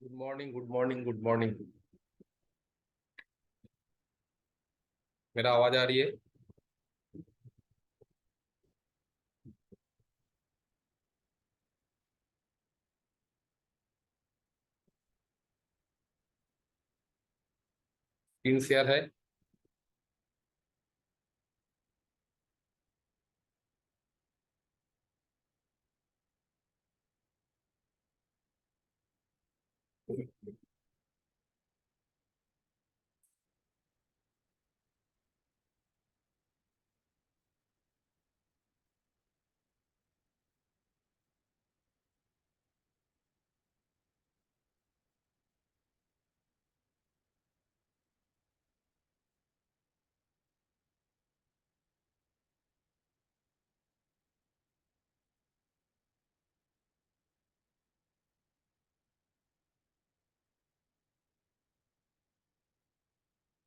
Good morning, good morning, good morning. मेरा आवाज आ रही है? स्क्रीन शेयर है?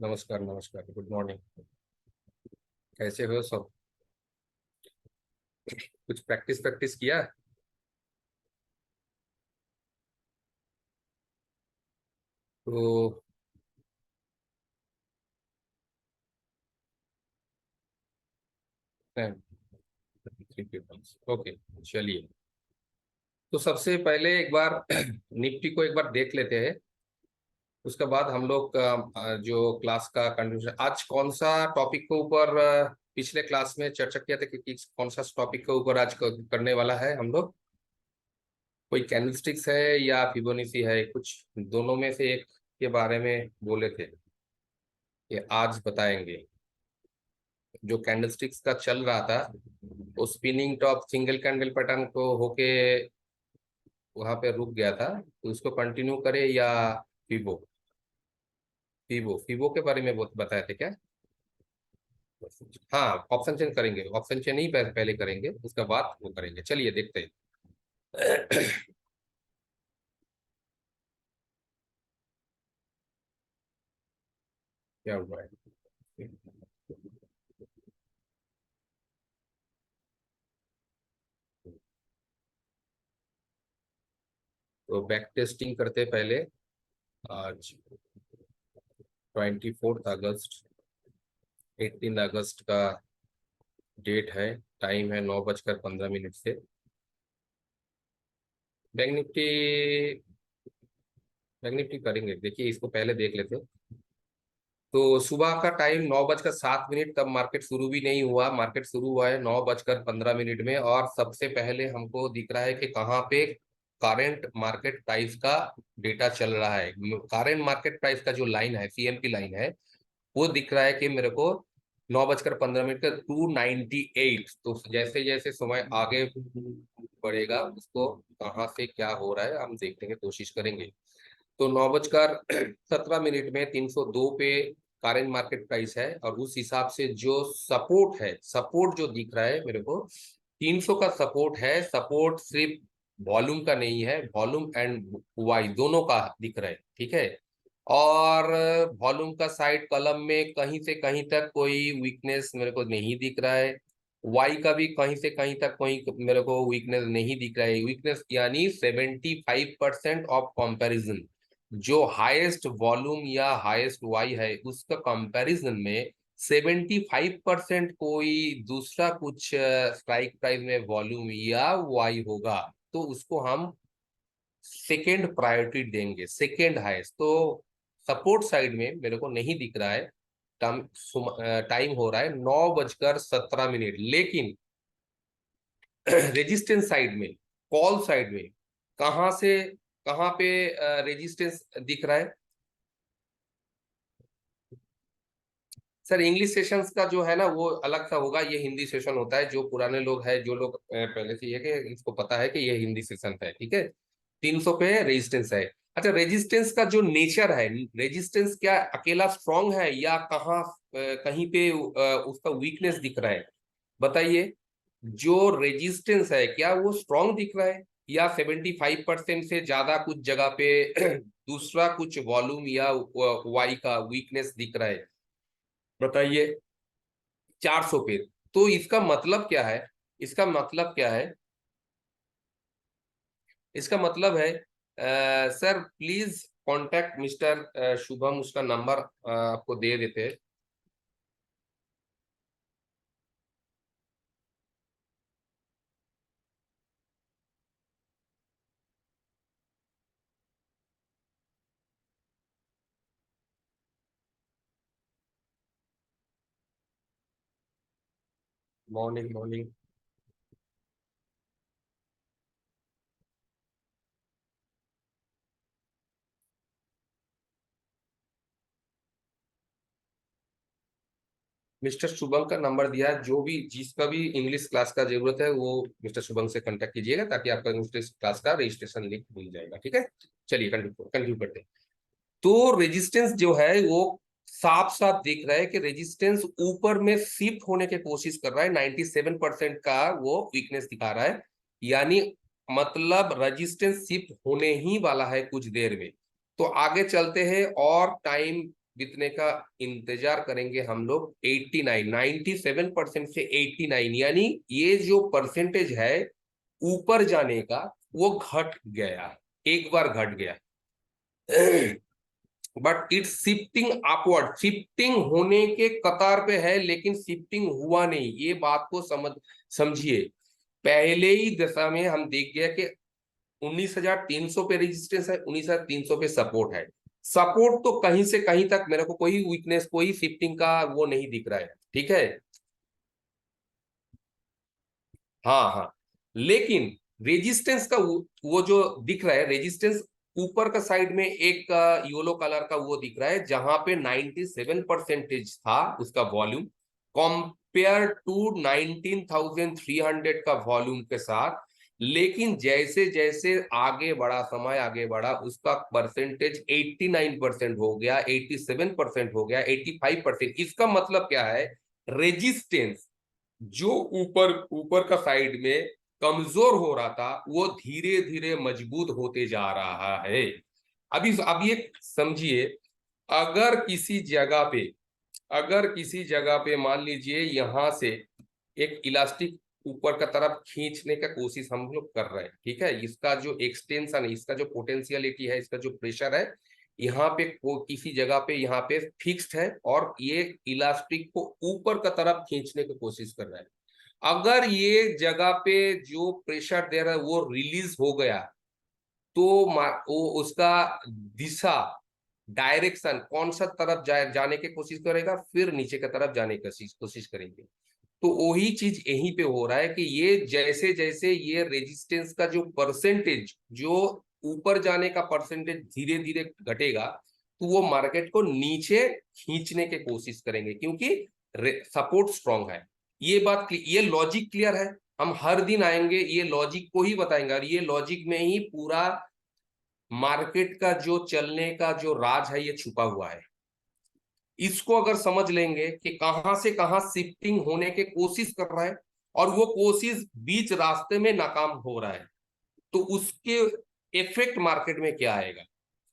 नमस्कार, नमस्कार, गुड मॉर्निंग। कैसे हो सब? कुछ प्रैक्टिस प्रैक्टिस किया? तो थ्री पीपल्स, ओके। चलिए, तो सबसे पहले एक बार निफ्टी को एक बार देख लेते हैं। उसके बाद हम लोग जो क्लास का कंटिन्यूशन, आज कौन सा टॉपिक के ऊपर पिछले क्लास में चर्चा किया था कि कौन सा टॉपिक के ऊपर आज करने वाला है हम लोग? कोई कैंडलस्टिक्स है या फिबोनाची है? कुछ दोनों में से एक के बारे में बोले थे कि आज बताएंगे। जो कैंडलस्टिक्स का चल रहा था, वो spinning top single candle pattern को होके वहां पे रुक गया था, तो उसको कंटिन्यू करे या फिबो? फिबो फिबो के बारे में बताए थे क्या? हाँ, ऑप्शन चेंज करेंगे। ऑप्शन चेंज नहीं पहले करेंगे, उसके बाद वो करेंगे। चलिए देखते हैं। क्या हुआ है? तो बैक टेस्टिंग करते पहले। आज 24 अगस्त, 18 अगस्त का डेट है। टाइम है 9:15 से। बैंक निफ्टी, बैंक निफ्टी करेंगे। देखिए, इसको पहले देख लेते हैं। तो सुबह का टाइम 9:07, तब मार्केट शुरू भी नहीं हुआ। मार्केट शुरू हुआ है 9:15 में, और सबसे पहले हमको दिख रहा है कि कहाँ पे करंट मार्केट प्राइस का डेटा चल रहा है। करंट मार्केट प्राइस का जो लाइन है, सीएमपी लाइन है, वो दिख रहा है कि मेरे को 9:15 का 298। तो जैसे जैसे समय आगे बढ़ेगा, उसको कहाँ से क्या हो रहा है हम देखने की कोशिश करेंगे। तो 9:17 में 302 पे करंट मार्केट प्राइस है, और उस हिसाब से जो सपोर्ट है, सपोर्ट जो दिख रहा है मेरे को, 300 का सपोर्ट है। सपोर्ट सिर्फ वॉल्यूम का नहीं है, वॉल्यूम एंड वाई दोनों का दिख रहा है, ठीक है। और वॉल्यूम का साइड कॉलम में कहीं से कहीं तक कोई वीकनेस मेरे को नहीं दिख रहा है। वाई का भी कहीं से कहीं तक कोई मेरे को वीकनेस नहीं दिख रहा है। वीकनेस यानी 75% ऑफ कंपैरिजन। जो हाईएस्ट वॉल्यूम या हाईएस्ट वाई है, उसका कंपैरिजन में 75% कोई दूसरा कुछ स्ट्राइक प्राइस में वॉल्यूम या वाई होगा, तो उसको हम सेकेंड प्रायोरिटी देंगे, सेकेंड हाईएस्ट। तो सपोर्ट साइड में मेरे को नहीं दिख रहा है। टाइम हो रहा है 9:17, लेकिन रेजिस्टेंस साइड में, कॉल साइड में, कहाँ से कहाँ पे रेजिस्टेंस दिख रहा है? सर, इंग्लिश सेशंस का जो है ना, वो अलग सा होगा। ये हिंदी सेशन होता है। जो पुराने लोग हैं, जो लोग पहले से ये कि इसको पता है कि ये हिंदी सेशन है, ठीक है। 300 पे रेजिस्टेंस है। अच्छा, रेजिस्टेंस का जो नेचर है, रेजिस्टेंस क्या अकेला स्ट्रांग है या कहाँ कहीं पे उसका वीकनेस दिख रहा है? बताइए। जो रेजिस्टेंस है, क्या वो स्ट्रांग दिख रहा है, या 75% से ज्यादा कुछ जगह पे दूसरा कुछ वॉल्यूम या वाई का वीकनेस दिख रहा है? बताइए। 400 पे। तो इसका मतलब क्या है? इसका मतलब क्या है? इसका मतलब है sir please contact mister Shubham, उसका नंबर आपको दे देते हैं। Morning morning. मिस्टर शुभम का नंबर दिया है, जो भी जिसका भी इंग्लिश क्लास का जरूरत है वो मिस्टर शुभम से कांटेक्ट कीजिएगा, ताकि आपका इंग्लिश क्लास का रजिस्ट्रेशन लिंक मिल जाएगा। ठीक है, चलिए कंटिन्यू कंटिन्यू करते हैं। तो रेजिस्टेंस जो है वो साफ साफ दिख रहा है कि रेजिस्टेंस ऊपर में शिफ्ट होने की कोशिश कर रहा है, 97% का वो वीकनेस दिखा रहा है। यानी मतलब रेजिस्टेंस शिफ्ट होने ही वाला है कुछ देर में। तो आगे चलते हैं और टाइम बीतने का इंतजार करेंगे हम लोग। 89 97% से 89, यानी ये जो परसेंटेज है ऊपर जाने का वो घट गया, एक बार घट गया। But it's shifting upward, shifting होने के कतार पे है, लेकिन शिफ्टिंग हुआ नहीं, ये बात को समझिए। पहले ही दशा में हम देख गया कि 19,300 पे रेजिस्टेंस है, 19,300 पे सपोर्ट है। सपोर्ट तो कहीं से कहीं तक मेरे को कोई वीकनेस, कोई शिफ्टिंग का वो नहीं दिख रहा है। ठीक है, हाँ हाँ। लेकिन रेजिस्टेंस का वो जो दिख रहा है, रेजिस्टेंस ऊपर का साइड में एक येलो कलर का वो दिख रहा है, जहां पे 97% था उसका वॉल्यूम, कंपेयर टू 19,300 का वॉल्यूम के साथ। लेकिन जैसे जैसे आगे बढ़ा, समय आगे बढ़ा, उसका परसेंटेज 89% हो गया, 87% हो गया, 85%। इसका मतलब क्या है, रेजिस्टेंस जो ऊपर ऊपर का साइड में कमजोर हो रहा था वो धीरे धीरे मजबूत होते जा रहा है। अब ये समझिए, अगर किसी जगह पे अगर किसी जगह पे मान लीजिए यहां से एक इलास्टिक ऊपर का तरफ खींचने का कोशिश हम लोग कर रहे हैं, ठीक है, इसका जो एक्सटेंशन है, इसका जो पोटेंशियलिटी है, इसका जो प्रेशर है, यहाँ पे किसी जगह पे यहाँ पे फिक्स्ड है, और ये इलास्टिक को ऊपर का तरफ खींचने की कोशिश कर रहा है। अगर ये जगह पे जो प्रेशर दे रहा है वो रिलीज हो गया, तो वो उसका दिशा, डायरेक्शन कौन सा तरफ जाने की कोशिश करेगा, फिर नीचे की तरफ जाने की कोशिश करेंगे। तो वही चीज यहीं पे हो रहा है कि ये जैसे जैसे ये रेजिस्टेंस का जो परसेंटेज, जो ऊपर जाने का परसेंटेज धीरे धीरे घटेगा, तो वो मार्केट को नीचे खींचने की कोशिश करेंगे, क्योंकि सपोर्ट स्ट्रांग है। ये लॉजिक क्लियर है। हम हर दिन आएंगे, ये लॉजिक को ही बताएंगे, और ये लॉजिक में ही पूरा मार्केट का जो चलने का जो राज है ये छुपा हुआ है। इसको अगर समझ लेंगे कि कहां से कहां शिफ्टिंग होने की कोशिश कर रहा है, और वो कोशिश बीच रास्ते में नाकाम हो रहा है, तो उसके इफेक्ट मार्केट में क्या आएगा,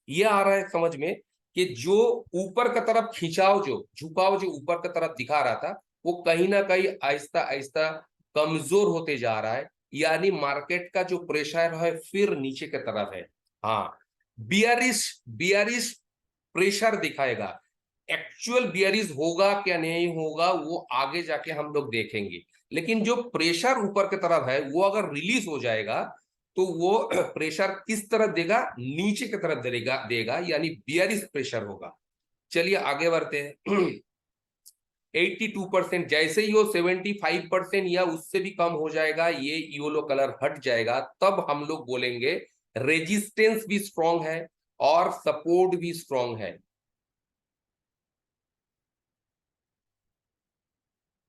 ये आ रहा है समझ में। कि जो ऊपर का तरफ खिंचाव, जो झुकाव जो ऊपर का तरफ दिखा रहा था, वो कहीं ना कहीं आहिस्ता आहिस्ता कमजोर होते जा रहा है। यानी मार्केट का जो प्रेशर है फिर नीचे की तरफ है। हाँ, बियरिश बियरिश प्रेशर दिखाएगा। एक्चुअल बियरिश होगा क्या नहीं होगा वो आगे जाके हम लोग देखेंगे। लेकिन जो प्रेशर ऊपर की तरफ है वो अगर रिलीज हो जाएगा, तो वो प्रेशर किस तरफ देगा, नीचे की तरफ देगा, यानी बियरिश प्रेशर होगा। चलिए आगे बढ़ते हैं। 82%, जैसे ही वो 75% या उससे भी कम हो जाएगा, ये येलो कलर हट जाएगा, तब हम लोग बोलेंगे रेजिस्टेंस भी स्ट्रांग है और सपोर्ट भी स्ट्रांग है।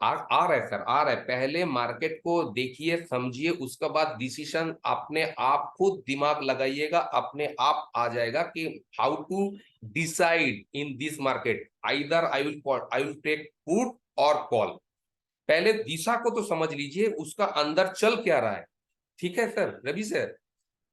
आ रहा है सर, आ रहा है। पहले मार्केट को देखिए, समझिए, उसके बाद डिसीजन अपने आप खुद दिमाग लगाइएगा, अपने आप आ जाएगा कि how to decide in this market, either I will take put और कॉल। पहले दिशा को तो समझ लीजिए, उसका अंदर चल क्या रहा है। ठीक है सर, रवि सर,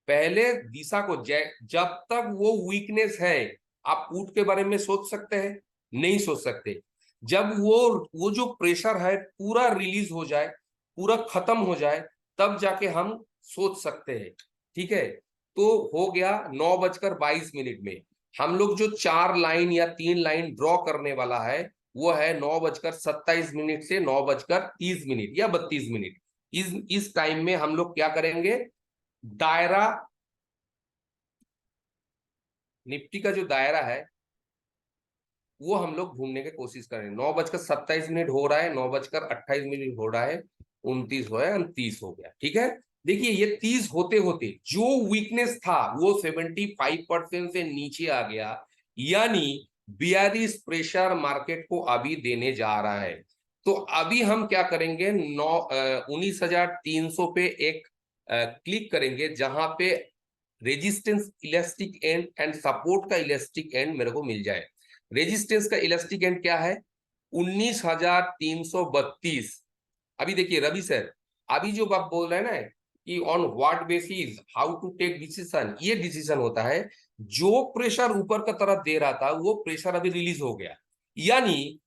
पहले दिशा को, जब तक वो वीकनेस है, आप पुट के बारे में सोच सकते हैं, नहीं सोच सकते। जब वो जो प्रेशर है पूरा रिलीज हो जाए, पूरा खत्म हो जाए, तब जाके हम सोच सकते हैं। ठीक है, तो हो गया 9:22 में। हम लोग जो 4 लाइन या 3 लाइन ड्रॉ करने वाला है वो है 9:27 से 9:30 या 32 मिनट। इस टाइम में हम लोग क्या करेंगे, दायरा, निफ्टी का जो दायरा है वो हम लोग ढूंढने की कोशिश करें। 9:27 हो रहा है, 9:28 हो रहा है, 29 हो है, 30 हो गया। ठीक है, देखिए ये 30 होते होते जो वीकनेस था वो 75% से नीचे आ गया, यानी बियरिश प्रेशर मार्केट को अभी देने जा रहा है। तो अभी हम क्या करेंगे, 19,300 पे एक क्लिक करेंगे, जहां पे resistance elastic and and support का इलास्टिक एंड मेरे को मिल जाए। रेजिस्टेंस का इलास्टिक एंड क्या है, 19,332। अभी देखिए रवि सर, अभी जो आप बोल रहे हैं ना कि on what basis how to take decision, ये डिसीजन होता है जो प्रेशर ऊपर का तरफ दे रहा था वो प्रेशर अभी रिलीज हो गया। यानी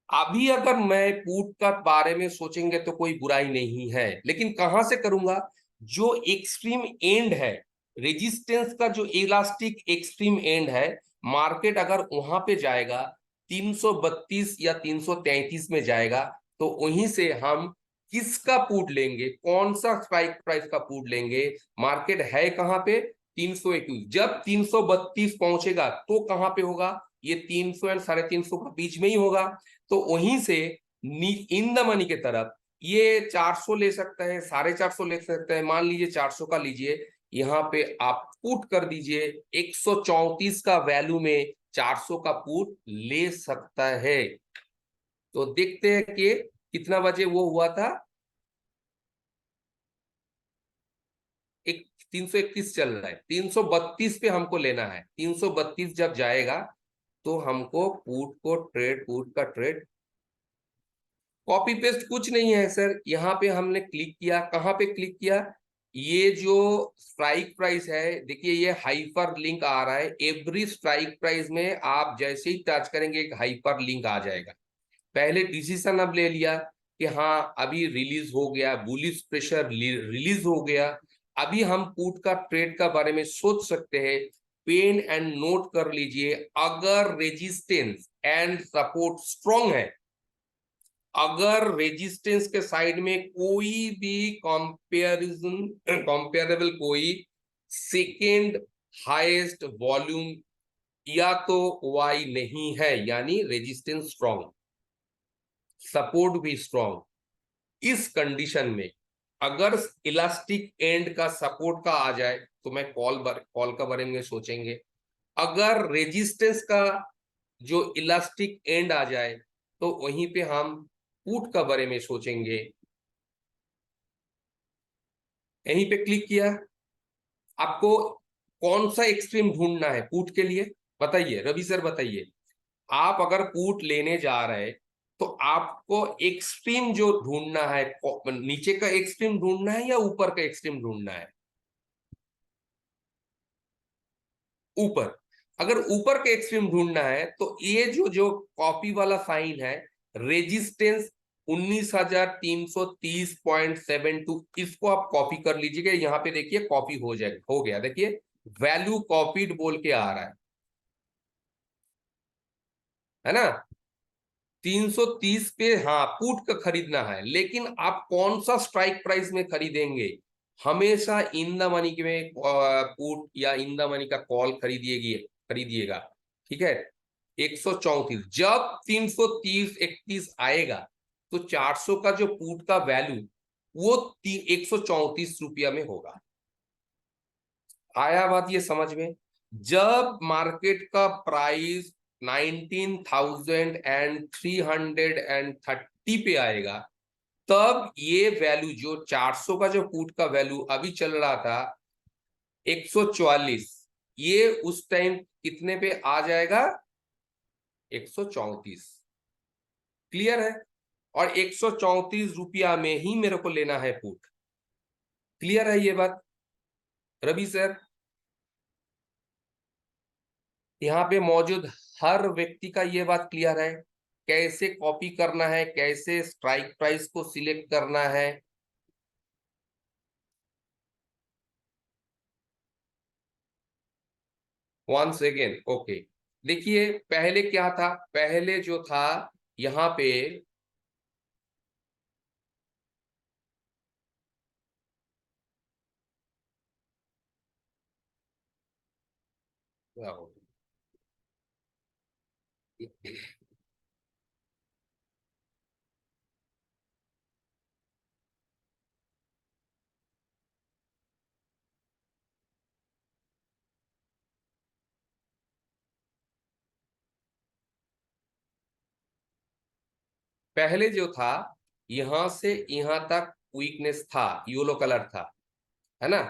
अभी अगर मैं पुट का बारे में सोचेंगे तो कोई बुराई नहीं है, लेकिन कहां से करूंगा, जो एक्सट्रीम एंड है, रेजिस्टेंस का जो इलास्टिक एक्सट्रीम एंड है, मार्केट अगर वहां पे जाएगा 332 या 333 में जाएगा, तो वहीं से हम किसका पुट लेंगे, कौन सा स्ट्राइक प्राइस का पुट लेंगे। मार्केट है कहां पे, 321। जब 332 पहुंचेगा तो कहां पे होगा, ये 300 और 350 के बीच में ही होगा। तो वहीं से इन द मनी के तरफ ये 400 ले सकता है, 450 ले सकता है, मान लीजिए 400 का लीजिए, यहाँ पे आप पुट कर दीजिए 134 का वैल्यू में 400 का पुट ले सकता है। तो देखते हैं कि कितना बजे वो हुआ था, एक 331 चल रहा है, 332 पे हमको लेना है। 332 जब जाएगा तो हमको पुट का ट्रेड, कॉपी पेस्ट कुछ नहीं है सर। यहाँ पे हमने क्लिक किया, कहाँ पे क्लिक किया, ये जो स्ट्राइक प्राइस है देखिए, ये हाइपर लिंक आ रहा है। एवरी स्ट्राइक प्राइस में आप जैसे ही टच करेंगे एक हाइपर लिंक आ जाएगा। पहले डिसीजन अब ले लिया कि हाँ अभी रिलीज हो गया, बुलिश प्रेशर रिलीज हो गया। अभी हम पुट का ट्रेड का बारे में सोच सकते हैं। पेन एंड नोट कर लीजिए, अगर रेजिस्टेंस एंड सपोर्ट स्ट्रॉन्ग है, अगर रेजिस्टेंस के साइड में कोई भी कंपेरेबल कोई सेकेंड हाईएस्ट वॉल्यूम या तो वाई नहीं है, यानी रेजिस्टेंस स्ट्रॉन्ग, सपोर्ट भी स्ट्रॉन्ग, इस कंडीशन में अगर इलास्टिक एंड का सपोर्ट का आ जाए तो मैं कॉल का बारे में सोचेंगे। अगर रेजिस्टेंस का जो इलास्टिक एंड आ जाए तो वहीं पे हम पुट का बारे में सोचेंगे। यहीं पे क्लिक किया। आपको कौन सा एक्सट्रीम ढूंढना है पुट के लिए, बताइए रवि सर बताइए। आप अगर पुट लेने जा रहे हैं तो आपको एक्सट्रीम जो ढूंढना है, नीचे का एक्सट्रीम ढूंढना है या ऊपर का एक्सट्रीम ढूंढना है, ऊपर। अगर ऊपर का एक्सट्रीम ढूंढना है तो ये जो जो कॉपी वाला साइन है, रेजिस्टेंस 19,330.72, इसको आप कॉपी कर लीजिएगा। यहाँ पे देखिए कॉपी हो जाएगा, हो गया, देखिए वैल्यू कॉपीड बोल के आ रहा है ना। 330 पे हाँ पुट का खरीदना है, लेकिन आप कौन सा स्ट्राइक प्राइस में खरीदेंगे, हमेशा इन द मनी में पुट या इन द मनी का कॉल खरीदिएगा। ठीक है, 134, जब 330-31 आएगा तो 400 का जो पुट का वैल्यू वो 134 रुपया में होगा। आया बात ये समझ में। जब मार्केट का प्राइस 19,330 पे आएगा तब ये वैल्यू जो 400 का जो पुट का वैल्यू अभी चल रहा था 144, ये उस टाइम कितने पे आ जाएगा, 134। क्लियर है, और 134 रुपया में ही मेरे को लेना है पुट। क्लियर है ये बात रवि सर, यहाँ पे मौजूद हर व्यक्ति का ये बात क्लियर है, कैसे कॉपी करना है, कैसे स्ट्राइक प्राइस को सिलेक्ट करना है। Once again okay. देखिए पहले क्या था, पहले जो था यहाँ पे क्या हो, पहले जो था यहां से यहां तक वीकनेस था, येलो कलर था, है ना।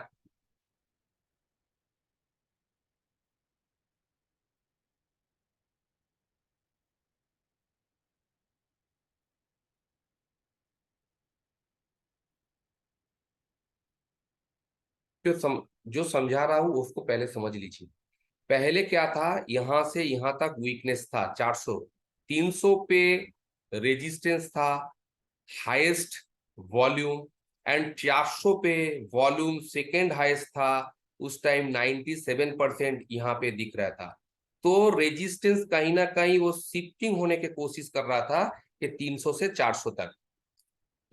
जो समझा रहा हूं उसको पहले समझ लीजिए। पहले क्या था, यहां से यहां तक वीकनेस था 400, 300 पे रेजिस्टेंस था, हाईएस्ट वॉल्यूम, एंड 400 पे वॉल्यूम सेकेंड हाईएस्ट था। उस टाइम 97% यहाँ पे दिख रहा था। तो रेजिस्टेंस कहीं ना कहीं वो शिफ्टिंग होने की कोशिश कर रहा था कि 300 से 400 तक।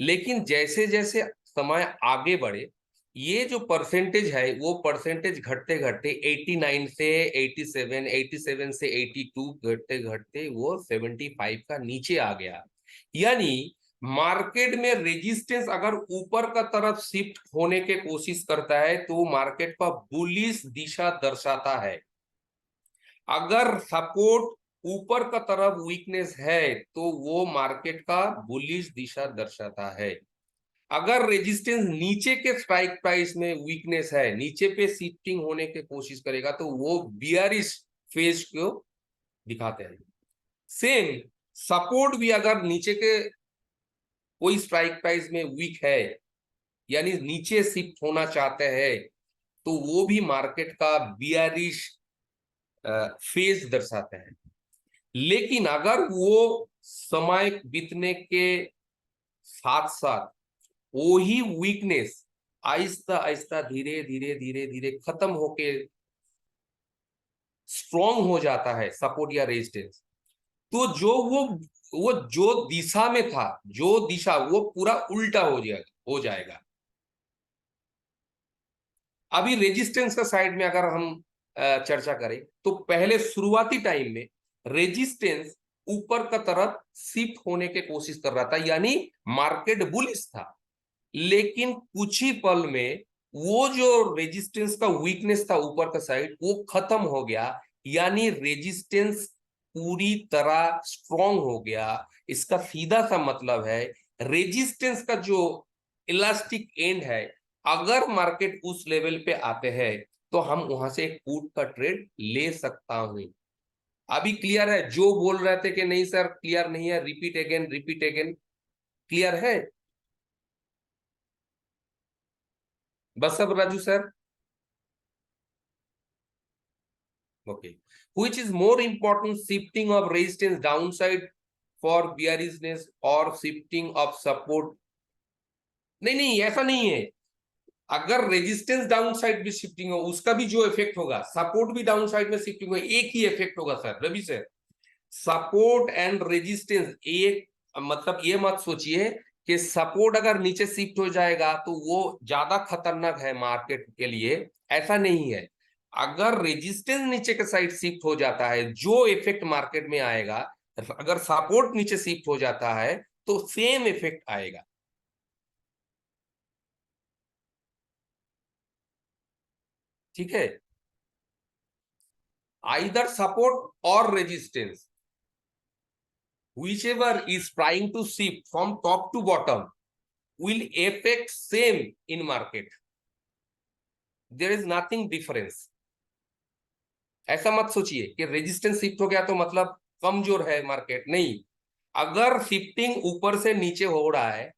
लेकिन जैसे जैसे समय आगे बढ़े, ये जो परसेंटेज है वो परसेंटेज घटते घटते 89 से 87, 87 से 82 घटते घटते वो 75 का नीचे आ गया। यानी मार्केट में रेजिस्टेंस अगर ऊपर का तरफ शिफ्ट होने के कोशिश करता है तो मार्केट का बुलिश दिशा दर्शाता है। अगर सपोर्ट ऊपर का तरफ वीकनेस है तो वो मार्केट का बुलिश दिशा दर्शाता है। अगर रेजिस्टेंस नीचे के स्ट्राइक प्राइस में वीकनेस है, नीचे पे शिफ्टिंग होने की कोशिश करेगा तो वो बियरिश फेज को दिखाते हैं। सेम सपोर्ट भी अगर नीचे के कोई स्ट्राइक प्राइस में वीक है, यानी नीचे शिफ्ट होना चाहते हैं, तो वो भी मार्केट का बियरिश फेज दर्शाते हैं। लेकिन अगर वो समय बीतने के साथ साथ वो ही वीकनेस आहिस्ता आहिस्ता धीरे धीरे धीरे धीरे खत्म होके स्ट्रॉन्ग हो जाता है सपोर्ट या रेजिस्टेंस, तो जो वो जो दिशा में था, जो दिशा वो पूरा उल्टा हो जाएगा। अभी रेजिस्टेंस का साइड में अगर हम चर्चा करें तो पहले शुरुआती टाइम में रेजिस्टेंस ऊपर का तरफ शिफ्ट होने की कोशिश कर रहा था, यानी मार्केट बुलिश था। लेकिन कुछ ही पल में वो जो रेजिस्टेंस का वीकनेस था ऊपर का साइड वो खत्म हो गया, यानी रेजिस्टेंस पूरी तरह स्ट्रॉन्ग हो गया। इसका सीधा सा मतलब है रेजिस्टेंस का जो इलास्टिक एंड है, अगर मार्केट उस लेवल पे आते हैं तो हम वहां से एक पुट का ट्रेड ले सकता हूं। अभी क्लियर है? जो बोल रहे थे कि नहीं सर क्लियर नहीं है, repeat again repeat again, clear है? बस अब Raju sir. Okay. Which is more important, shifting of resistance downside for bearishness or shifting of support? नहीं नहीं, ऐसा नहीं है। अगर रेजिस्टेंस डाउन साइड भी शिफ्टिंग हो उसका भी जो इफेक्ट होगा, सपोर्ट भी डाउन साइड में शिफ्टिंग हो, एक ही इफेक्ट होगा sir Ravi sir. Support and resistance एक, मतलब ये मत सोचिए कि सपोर्ट अगर नीचे शिफ्ट हो जाएगा तो वो ज्यादा खतरनाक है मार्केट के लिए, ऐसा नहीं है। अगर रेजिस्टेंस नीचे के साइड शिफ्ट हो जाता है जो इफेक्ट मार्केट में आएगा, अगर सपोर्ट नीचे शिफ्ट हो जाता है तो सेम इफेक्ट आएगा। ठीक है, आइदर सपोर्ट और resistance, whichever is trying to shift from top to bottom will affect same in market. There is nothing difference. ऐसा मत सोचिए कि रेजिस्टेंस शिफ्ट हो गया तो मतलब कमजोर है मार्केट, नहीं। अगर शिफ्टिंग ऊपर से नीचे हो रहा है,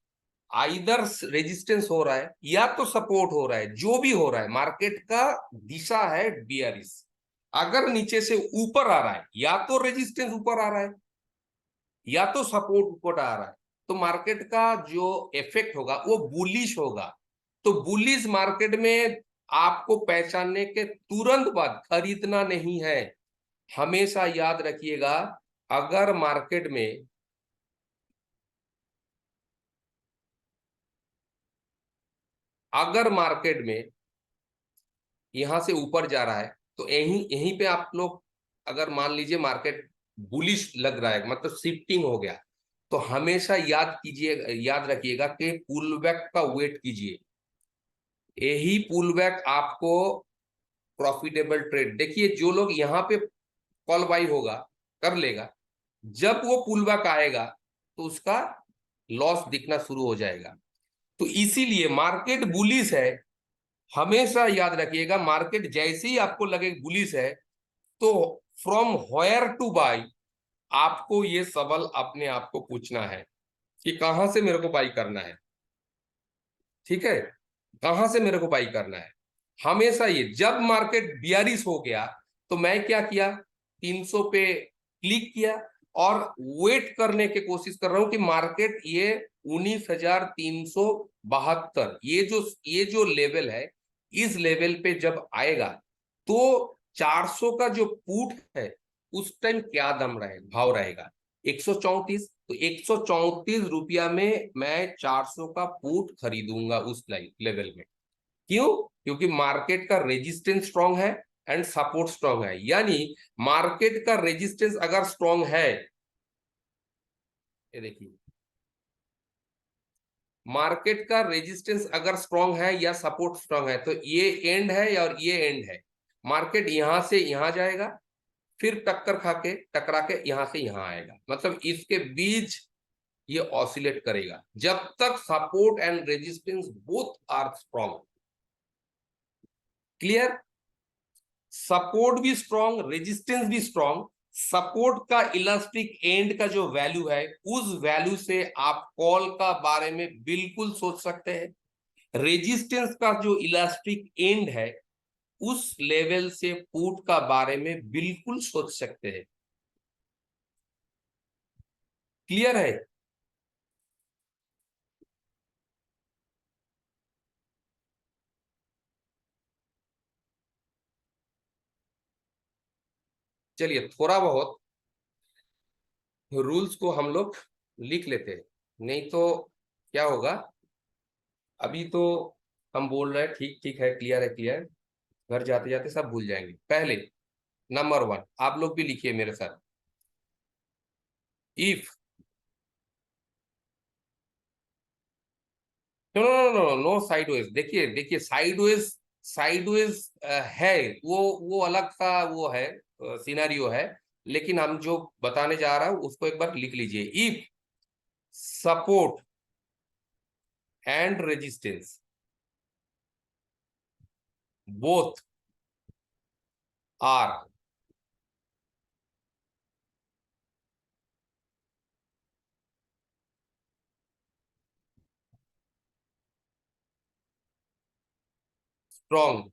आइदर रेजिस्टेंस हो रहा है या तो सपोर्ट हो रहा है, जो भी हो रहा है मार्केट का दिशा है बियरिश। अगर नीचे से ऊपर आ रहा है या तो रेजिस्टेंस ऊपर आ रहा है या तो सपोर्ट ऊपर आ रहा है, तो मार्केट का जो इफेक्ट होगा वो बुलिश होगा। तो बुलिश मार्केट में आपको पहचानने के तुरंत बाद खरीदना नहीं है। हमेशा याद रखिएगा, अगर मार्केट में अगर मार्केट में यहां से ऊपर जा रहा है तो यहीं यहीं पे आप लोग, अगर मान लीजिए मार्केट बुलिश लग रहा है, मतलब शिफ्टिंग हो गया, तो हमेशा याद कीजिए, याद रखिएगा कि पुल बैक का वेट कीजिए। यही पुल बैक आपको प्रॉफिटेबल ट्रेड, देखिए जो लोग यहाँ पे कॉल बाई होगा, कर लेगा, जब वो पुल बैक आएगा तो उसका लॉस दिखना शुरू हो जाएगा। तो इसीलिए मार्केट बुलिश है, हमेशा याद रखिएगा, मार्केट जैसे ही आपको लगे बुलिश है तो फ्रॉम व्हेयर टू बाई, आपको ये सवाल अपने आप को पूछना है कि कहां से मेरे को बाई करना है। ठीक है, कहां से मेरे को बाई करना है। हमेशा ये, जब मार्केट 42 हो गया तो मैं क्या किया, 300 पे क्लिक किया और वेट करने की कोशिश कर रहा हूं कि मार्केट ये 19,372, ये जो लेवल है, इस लेवल पे जब आएगा तो 400 का जो पुट है उस टाइम क्या दाम रहेगा, भाव रहेगा 134। तो 134 रुपया में मैं 400 का पुट खरीदूंगा उस लेवल में। क्यों? क्योंकि मार्केट का रेजिस्टेंस स्ट्रांग है एंड सपोर्ट स्ट्रांग है। यानी मार्केट का रेजिस्टेंस अगर स्ट्रांग है, ये देखिए, मार्केट का रेजिस्टेंस अगर स्ट्रांग है या सपोर्ट स्ट्रांग है, तो ये एंड है और ये एंड है। मार्केट यहां से यहां जाएगा, फिर टक्कर खा के टकरा के यहां से यहां आएगा, मतलब इसके बीच ये ऑसिलेट करेगा जब तक support and resistance both are strong. Clear? Support भी स्ट्रांग, रेजिस्टेंस भी स्ट्रांग। सपोर्ट का इलास्टिक एंड का जो वैल्यू है, उस वैल्यू से आप कॉल का बारे में बिल्कुल सोच सकते हैं। रेजिस्टेंस का जो इलास्टिक एंड है, उस लेवल से पुट का बारे में बिल्कुल सोच सकते हैं। क्लियर है? चलिए, थोड़ा बहुत रूल्स को हम लोग लिख लेते हैं, नहीं तो क्या होगा, अभी तो हम बोल रहे हैं ठीक ठीक है, क्लियर है, क्लियर, घर जाते जाते सब भूल जाएंगे। पहले नंबर 1 आप लोग भी लिखिए मेरे साथ। If, no no no no sideways, देखिए देखिए साइडवेज, साइडवेज है, वो अलग सा वो है, सिनेरियो है। लेकिन हम जो बताने जा रहा हूं उसको एक बार लिख लीजिए। If support and resistance both are strong,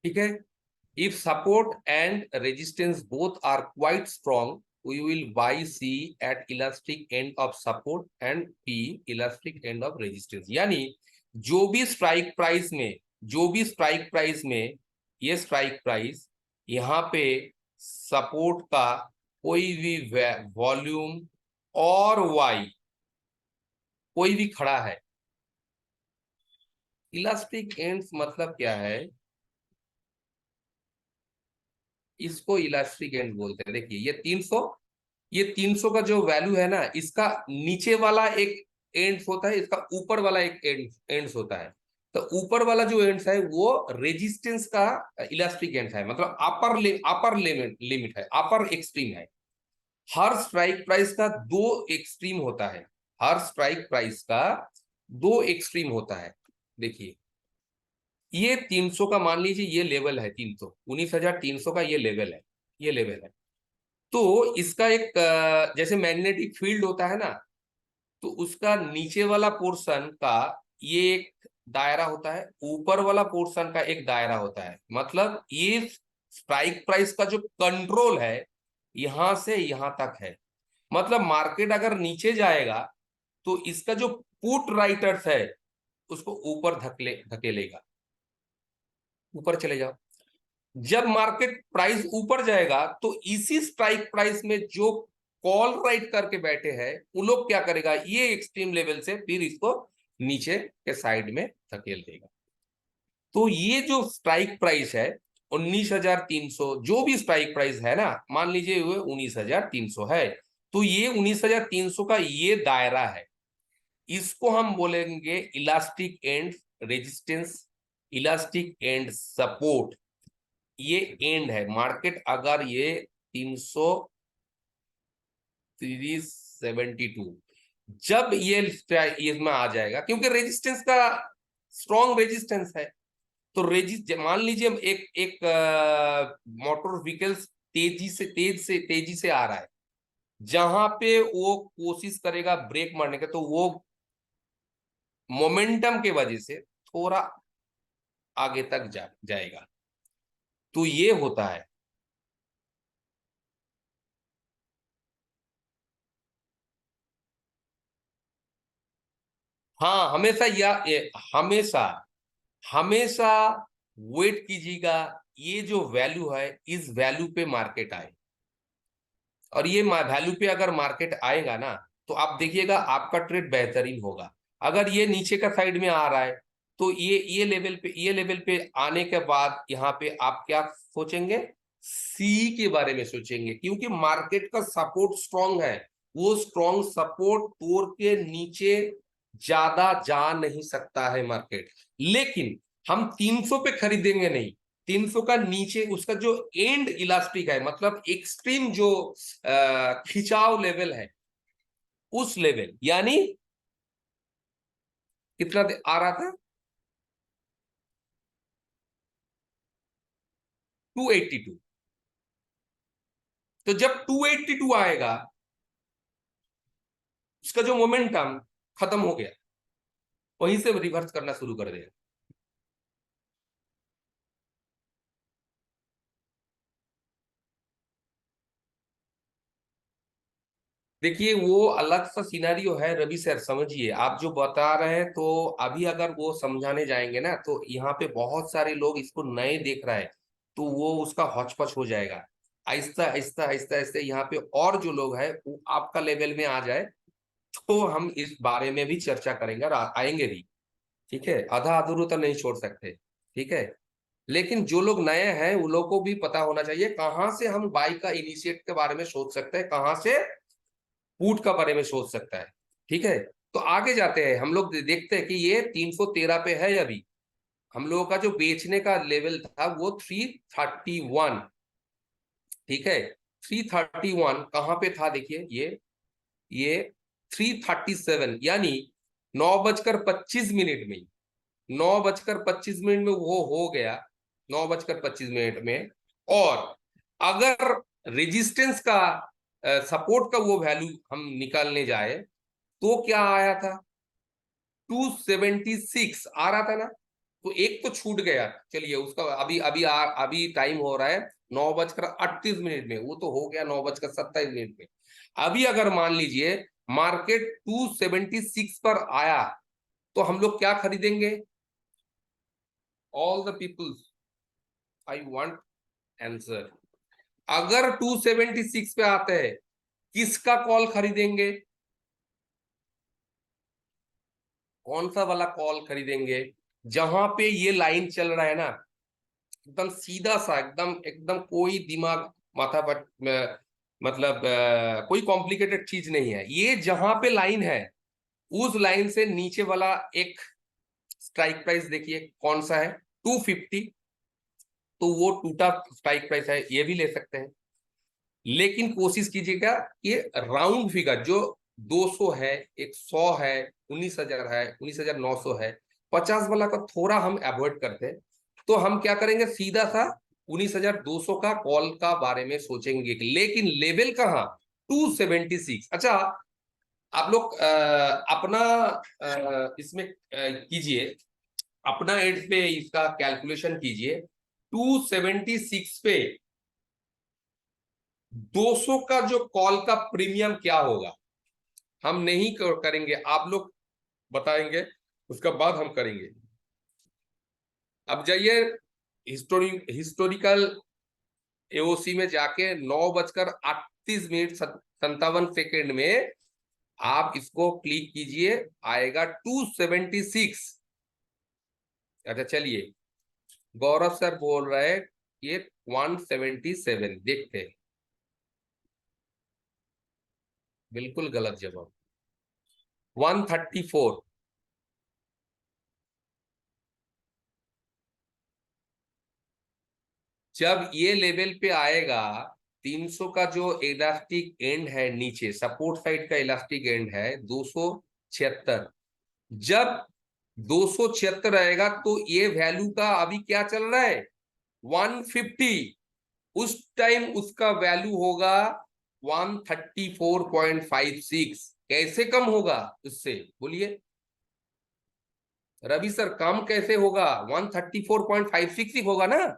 ठीक है। If support and resistance both are quite strong, we will buy C at elastic end of support and P elastic end of resistance। यानी जो भी स्ट्राइक प्राइस में, जो भी strike price में, ये स्ट्राइक प्राइस यहाँ पे सपोर्ट का कोई भी वॉल्यूम और वाई कोई भी खड़ा है। इलास्टिक एंड्स मतलब क्या है, इसको इलास्टिक एंड बोलते हैं। देखिए ये 300, ये 300 का जो वैल्यू है ना, इसका नीचे वाला एक एंड्स होता है, इसका ऊपर वाला एक एंड्स होता है। तो ऊपर वाला जो एंड है वो रेजिस्टेंस का इलास्टिक एंड है, मतलब अपर लिमिट है, अपर एक्सट्रीम है। हर स्ट्राइक प्राइस का दो एक्सट्रीम होता है, हर स्ट्राइक प्राइस का दो एक्सट्रीम होता है। देखिए ये 300 का मान लीजिए ये लेवल है, 300 19,300 का ये लेवल है, ये लेवल है। तो इसका एक जैसे मैग्नेटिक फील्ड होता है ना, तो उसका नीचे वाला पोर्शन का ये एक दायरा होता है, ऊपर वाला पोर्शन का एक दायरा होता है। मतलब ये स्ट्राइक प्राइस का जो कंट्रोल है यहां से यहां तक है। मतलब मार्केट अगर नीचे जाएगा तो इसका जो पुट राइटर्स है उसको ऊपर धकेलेगा, ऊपर चले जाओ। जब मार्केट प्राइस ऊपर जाएगा तो इसी स्ट्राइक प्राइस में जो कॉल राइट करके बैठे हैं उन लोग क्या करेगा, ये एक्सट्रीम लेवल से फिर इसको नीचे के साइड में धकेल देगा। तो ये जो स्ट्राइक प्राइस है 19,300, जो भी स्ट्राइक प्राइस है ना, मान लीजिए वो 19,300 है, तो ये 19,300 का ये दायरा है, इसको हम बोलेंगे elastic and resistance, elastic and support. ये एंड है, मार्केट अगर ये 372 जब ये इसमें आ जाएगा, क्योंकि रेजिस्टेंस का स्ट्रॉन्ग रेजिस्टेंस है, तो मान लीजिए एक एक मोटर व्हीकल्स तेजी से आ रहा है, जहां पे वो कोशिश करेगा ब्रेक मारने का, तो वो मोमेंटम के वजह से थोड़ा आगे तक जाएगा। तो ये होता है। हाँ हमेशा हमेशा हमेशा वेट कीजिएगा, ये जो वैल्यू है इस वैल्यू पे मार्केट आए, और ये वैल्यू पे अगर मार्केट आएगा ना तो आप देखिएगा आपका ट्रेड बेहतरीन होगा। अगर ये नीचे का साइड में आ रहा है तो ये लेवल पे आने के बाद यहाँ पे आप क्या सोचेंगे, सी के बारे में सोचेंगे, क्योंकि मार्केट का सपोर्ट स्ट्रांग है। वो स्ट्रांग सपोर्ट तोड़ के नीचे ज्यादा जा नहीं सकता है मार्केट। लेकिन हम 300 पे खरीदेंगे नहीं, 300 का नीचे उसका जो एंड इलास्टिक है, मतलब एक्सट्रीम जो खिंचाव लेवल है, उस लेवल यानी कितना आ रहा था, 282। तो जब 282 आएगा उसका जो मोमेंटम खत्म हो गया, वहीं से रिवर्स करना शुरू कर देगा। देखिए वो अलग सा सिनेरियो है रवि सर, समझिए आप जो बता रहे हैं, तो अभी अगर वो समझाने जाएंगे ना तो यहाँ पे बहुत सारे लोग इसको नए देख रहे हैं, तो वो उसका हौच-पच हो जाएगा। आहिस्ता आहिस्ता आहिस्ता आहिस्ता यहाँ पे और जो लोग हैं वो आपका लेवल में आ जाए, तो हम इस बारे में भी चर्चा करेंगे और आएंगे भी। ठीक है, आधा अधूरा तो नहीं छोड़ सकते। ठीक है, लेकिन जो लोग नए हैं उन लोगों को भी पता होना चाहिए कहाँ से हम बाई का इनिशिएट के बारे में सोच सकते हैं, कहाँ से पुट का बारे में सोच सकता है। ठीक है, तो आगे जाते हैं, हम लोग देखते हैं कि ये 313 पे है अभी। हम लोगों का जो बेचने का लेवल था वो 331। ठीक है, 331 कहाँ पे था, देखिए ये 337, यानी 9:25 में, 9:25 में वो हो गया, 9:25 में। और अगर रेजिस्टेंस का सपोर्ट का वो वैल्यू हम निकालने जाए तो क्या आया था, 276 आ रहा था ना, तो एक तो छूट गया। चलिए उसका अभी टाइम हो रहा है 9:38 में, वो तो हो गया 9:27 में। अभी अगर मान लीजिए मार्केट 276 पर आया तो हम लोग क्या खरीदेंगे, all the peoples I want answer. अगर 276 पे आते हैं किसका कॉल खरीदेंगे, कौन सा वाला कॉल खरीदेंगे, जहां पे ये लाइन चल रहा है ना, एकदम सीधा सा, एकदम एकदम कोई दिमाग माथा पर मतलब कोई कॉम्प्लिकेटेड चीज नहीं है, ये जहां पे लाइन है उस लाइन से नीचे वाला एक स्ट्राइक प्राइस देखिए कौन सा है, 250, तो वो टूटा स्ट्राइक प्राइस है, ये भी ले सकते हैं। लेकिन कोशिश कीजिएगा कि राउंड फिगर जो 200 है, एक 100 है, 19,000 है, 19,900 है, 50 वाला का थोड़ा हम अवॉइड करते हैं। तो हम क्या करेंगे, सीधा सा 19,200 का कॉल का बारे में सोचेंगे, लेकिन लेवल कहाँ, 276। अच्छा, आप लोग अपना इसमें कीजिए, अपना एंड पे इसका कैलकुलेशन कीजिए। 276 पे 200 का जो कॉल का प्रीमियम क्या होगा, हम नहीं करेंगे, आप लोग बताएंगे, उसका बाद हम करेंगे। अब जाइए हिस्टोरिकल एओसी में जाके 9:38 57 सेकेंड में आप इसको क्लिक कीजिए, आएगा 276। अच्छा चलिए, गौरव सर बोल रहे हैं ये 177, देखते हैं। बिल्कुल गलत जवाब, 134। जब ये लेवल पे आएगा, 300 का जो इलास्टिक एंड है नीचे, सपोर्ट साइड का इलास्टिक एंड है 276। जब 276 आएगा तो ये वैल्यू का अभी क्या चल रहा है, 150। उस टाइम उसका वैल्यू होगा 134.56। कैसे कम होगा उससे, बोलिए रवि सर, कम कैसे होगा, 134.56 ही होगा ना।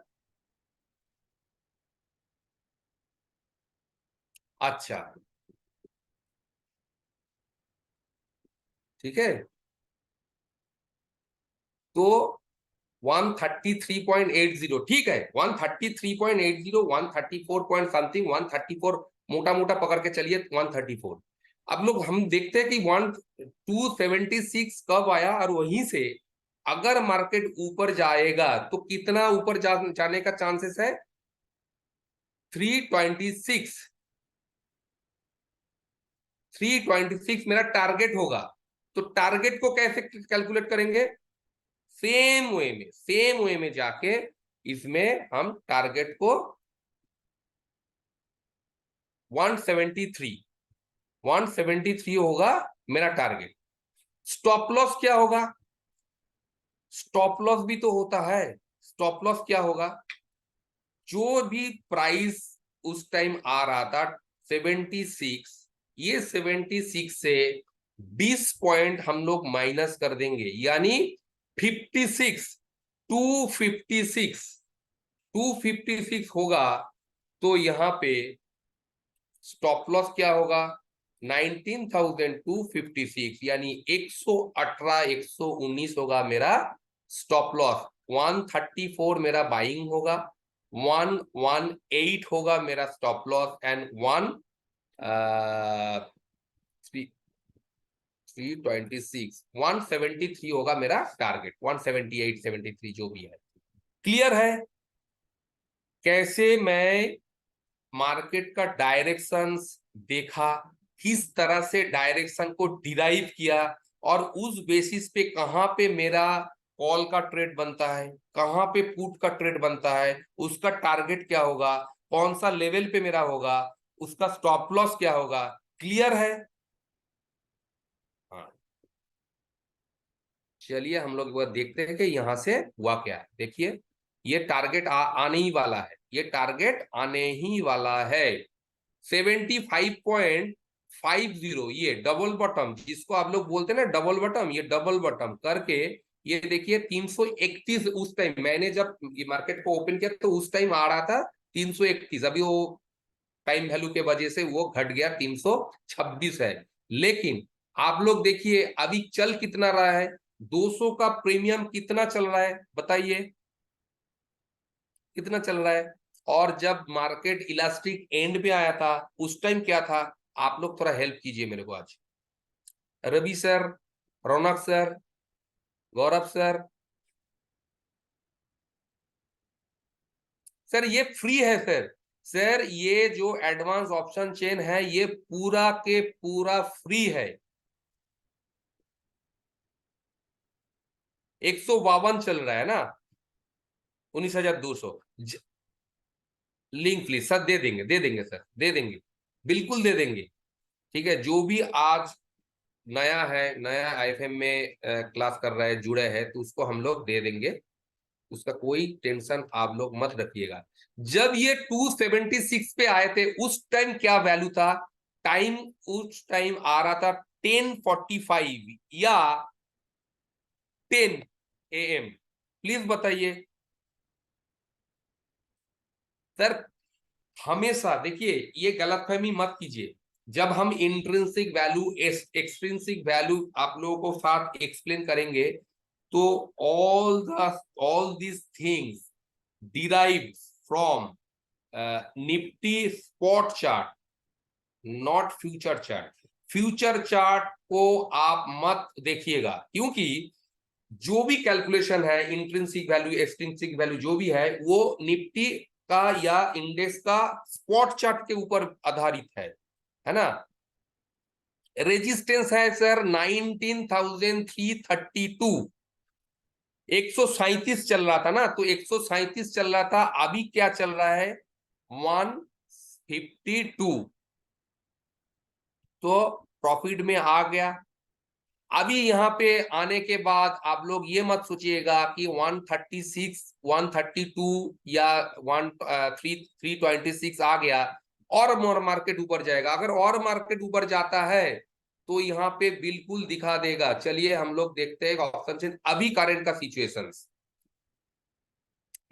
अच्छा, ठीक है, तो 133.80, ठीक है, 133.80, 134 पॉइंट समथिंग, 134, मोटा मोटा पकड़ के चलिए 134। अब लोग हम देखते हैं कि 276 कब आया, और वहीं से अगर मार्केट ऊपर जाएगा तो कितना ऊपर जाने का चांसेस है, 326। 326 मेरा टारगेट होगा। तो टारगेट को कैसे कैलकुलेट करेंगे, सेम वे में जाके इसमें हम टारगेट को 173, 173 होगा मेरा टारगेट। स्टॉप लॉस क्या होगा, स्टॉप लॉस भी तो होता है। स्टॉप लॉस क्या होगा, जो भी प्राइस उस टाइम आ रहा था 76, ये 76 से 20 पॉइंट हम लोग माइनस कर देंगे, यानी 56, 256, 256 होगा। तो यहाँ पे स्टॉप लॉस क्या होगा, 19,256, यानी 118, 119 होगा मेरा स्टॉप लॉस। 134 मेरा बाइंग होगा, 118 होगा मेरा स्टॉप लॉस, एंड 326, 173 होगा मेरा टारगेट, 178, 73 जो भी है। क्लियर है कैसे मैं मार्केट का डायरेक्शंस देखा, किस तरह से डायरेक्शन को डिराइव किया, और उस बेसिस पे कहाँ पे मेरा कॉल का ट्रेड बनता है, कहाँ पे पुट का ट्रेड बनता है, उसका टारगेट क्या होगा, कौन सा लेवल पे मेरा होगा, उसका स्टॉप लॉस क्या होगा। क्लियर है, हाँ। चलिए हम लोग देखते हैं कि यहां से हुआ क्या है। देखिए ये टारगेट आने ही वाला है, ये टारगेट आने ही वाला है। 75.50, ये डबल बॉटम जिसको आप लोग बोलते हैं ना, डबल बॉटम, ये डबल बॉटम करके, ये देखिए 331 उस टाइम मैंने जब ये मार्केट को ओपन किया तो उस टाइम आ रहा था 331। अभी वो टाइम वैल्यू के वजह से वो घट गया, 326 है। लेकिन आप लोग देखिए अभी चल कितना रहा है, 200 का प्रीमियम कितना चल रहा है बताइए, कितना चल रहा है। और जब मार्केट इलास्टिक एंड पे आया था उस टाइम क्या था, आप लोग थोड़ा हेल्प कीजिए मेरे को आज, रवि सर, रौनक सर, गौरव सर। सर ये फ्री है सर, सर ये जो एडवांस ऑप्शन चेन है ये पूरा के पूरा फ्री है। 152 चल रहा है ना, 19,200। लिंक प्लीज सर, दे देंगे सर, दे देंगे, बिल्कुल दे देंगे। ठीक है, जो भी आज नया है, नया आईएफएम में क्लास कर रहा है, जुड़े है, तो उसको हम लोग दे देंगे। उसका कोई टेंशन आप लोग मत रखिएगा। जब ये 276 पे आए थे, उस टाइम क्या वैल्यू था? टाइम उस टाइम आ रहा था 10:45 या 10 AM। प्लीज बताइए सर। हमेशा देखिए, ये गलतफहमी मत कीजिए। जब हम इंट्रिंसिक वैल्यू, एक्सट्रिंसिक वैल्यू आप लोगों को साथ एक्सप्लेन करेंगे, तो all this things derive from Nifty spot chart, not future chart. Future chart को आप मत देखिएगा, क्योंकि जो भी कैलकुलेशन है, इंट्रिंसिक वैल्यू, एक्सट्रिंसिक वैल्यू जो भी है, वो निफ्टी का या इंडेक्स का स्पॉट चार्ट के ऊपर आधारित है ना। रेजिस्टेंस है सर 19,332। 137 चल रहा था ना, तो 137 चल रहा था, अभी क्या चल रहा है? 152। तो प्रॉफिट में आ गया। अभी यहाँ पे आने के बाद आप लोग ये मत सोचिएगा कि 136, 132 या 326 आ गया और मोर मार्केट ऊपर जाएगा। अगर और मार्केट ऊपर जाता है तो यहाँ पे बिल्कुल दिखा देगा। चलिए हम लोग देखते हैं ऑप्शन चेन, अभी करंट का सिचुएशन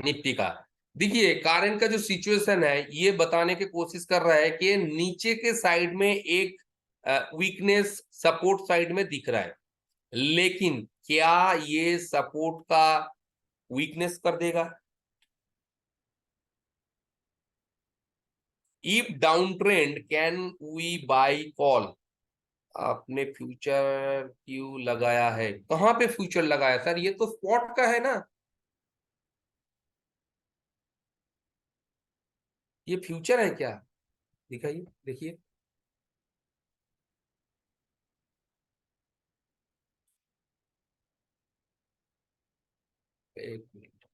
निफ्टी का। देखिए करंट का जो सिचुएशन है, ये बताने की कोशिश कर रहा है कि नीचे के साइड में एक वीकनेस सपोर्ट साइड में दिख रहा है, लेकिन क्या ये सपोर्ट का वीकनेस कर देगा? If down trend can we buy call? आपने फ्यूचर क्यों लगाया है? कहां पे फ्यूचर लगाया सर? ये तो स्पॉट का है ना। ये फ्यूचर है क्या? दिखाइए, देखिए। एक मिनट।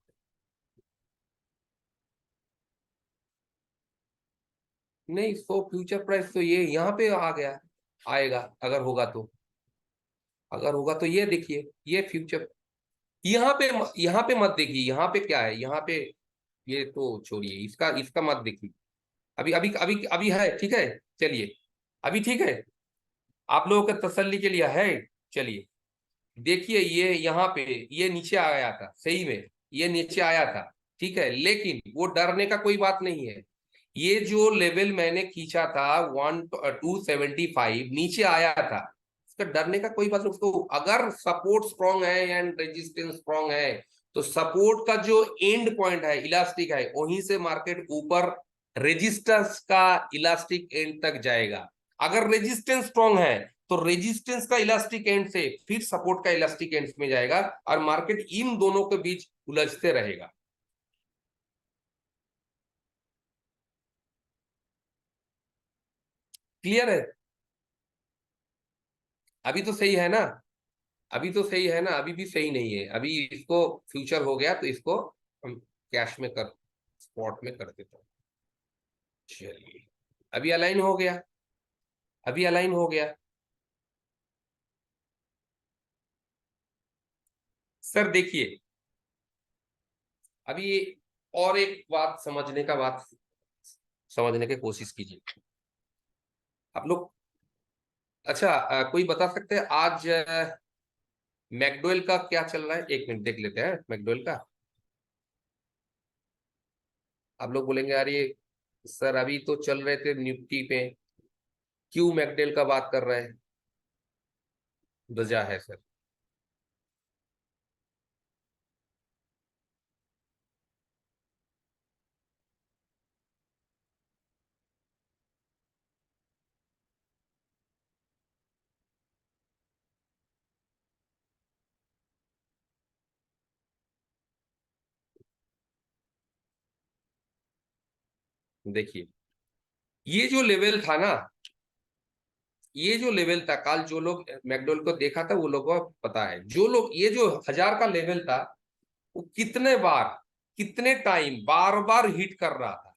नहीं, इसको फ्यूचर प्राइस तो ये यहाँ पे आ गया, आएगा अगर होगा तो। अगर होगा तो ये देखिए, ये फ्यूचर यहाँ पे मत देखिए। यहाँ पे क्या है? यहाँ पे ये तो छोड़िए, इसका इसका मत देखिए। अभी अभी अभी अभी है, ठीक है। चलिए, अभी ठीक है, आप लोगों का तसल्ली के लिए है। चलिए देखिए, ये यहाँ पे ये नीचे आया था, सही में ये नीचे आया था, ठीक है, लेकिन वो डरने का कोई बात नहीं है। ये जो लेवल मैंने खींचा था 275 नीचे आया था, इसका डरने का कोई बात नहीं। उसको अगर सपोर्ट स्ट्रांग है एंड रेजिस्टेंस स्ट्रांग है, तो सपोर्ट का जो एंड पॉइंट है, इलास्टिक है, वहीं से मार्केट ऊपर रेजिस्टेंस का इलास्टिक एंड तक जाएगा। अगर रेजिस्टेंस स्ट्रांग है, तो रेजिस्टेंस का इलास्टिक एंड से फिर सपोर्ट का इलास्टिक एंड में जाएगा, और मार्केट इन दोनों के बीच उलझते रहेगा। क्लियर है? अभी तो सही है ना? अभी तो सही है ना? अभी भी सही नहीं है। अभी इसको फ्यूचर हो गया, तो इसको हम कैश में कर, स्पॉट में कर देते हैं। चलिए, अभी अलाइन हो गया, अभी अलाइन हो गया। सर देखिए, अभी और एक बात समझने का बात समझने की कोशिश कीजिए आप लोग। अच्छा, कोई बता सकते हैं आज मैकडोवेल का क्या चल रहा है? एक मिनट देख लेते हैं मैकडोवेल का। आप लोग बोलेंगे यार ये सर अभी तो चल रहे थे निफ्टी पे, क्यों मैकडोवेल का बात कर रहे हैं? वजह है सर। देखिए, ये जो लेवल था ना, ये जो लेवल था, कल जो लोग मैकडोनल्ड को देखा था वो लोगों को पता है, जो लोग ये जो 1000 का लेवल था वो कितने बार, कितने टाइम बार बार हिट कर रहा था,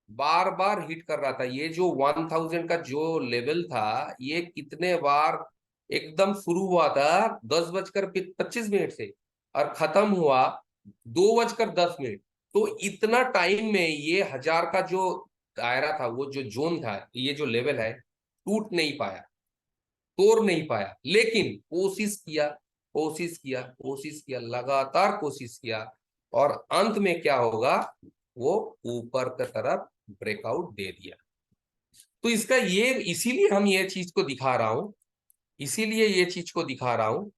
बार बार हिट कर रहा था। ये जो 1000 का जो लेवल था, ये कितने बार एकदम शुरू हुआ था 10:25 से और खत्म हुआ 2:10। तो इतना टाइम में ये 1000 का जो दायरा था, वो जो जोन था, ये जो लेवल है, टूट नहीं पाया, तोड़ नहीं पाया, लेकिन कोशिश किया, कोशिश किया, कोशिश किया, लगातार कोशिश किया, और अंत में क्या होगा, वो ऊपर की तरफ ब्रेकआउट दे दिया। तो इसका ये, इसीलिए हम ये चीज को दिखा रहा हूं, इसीलिए ये चीज को दिखा रहा हूं,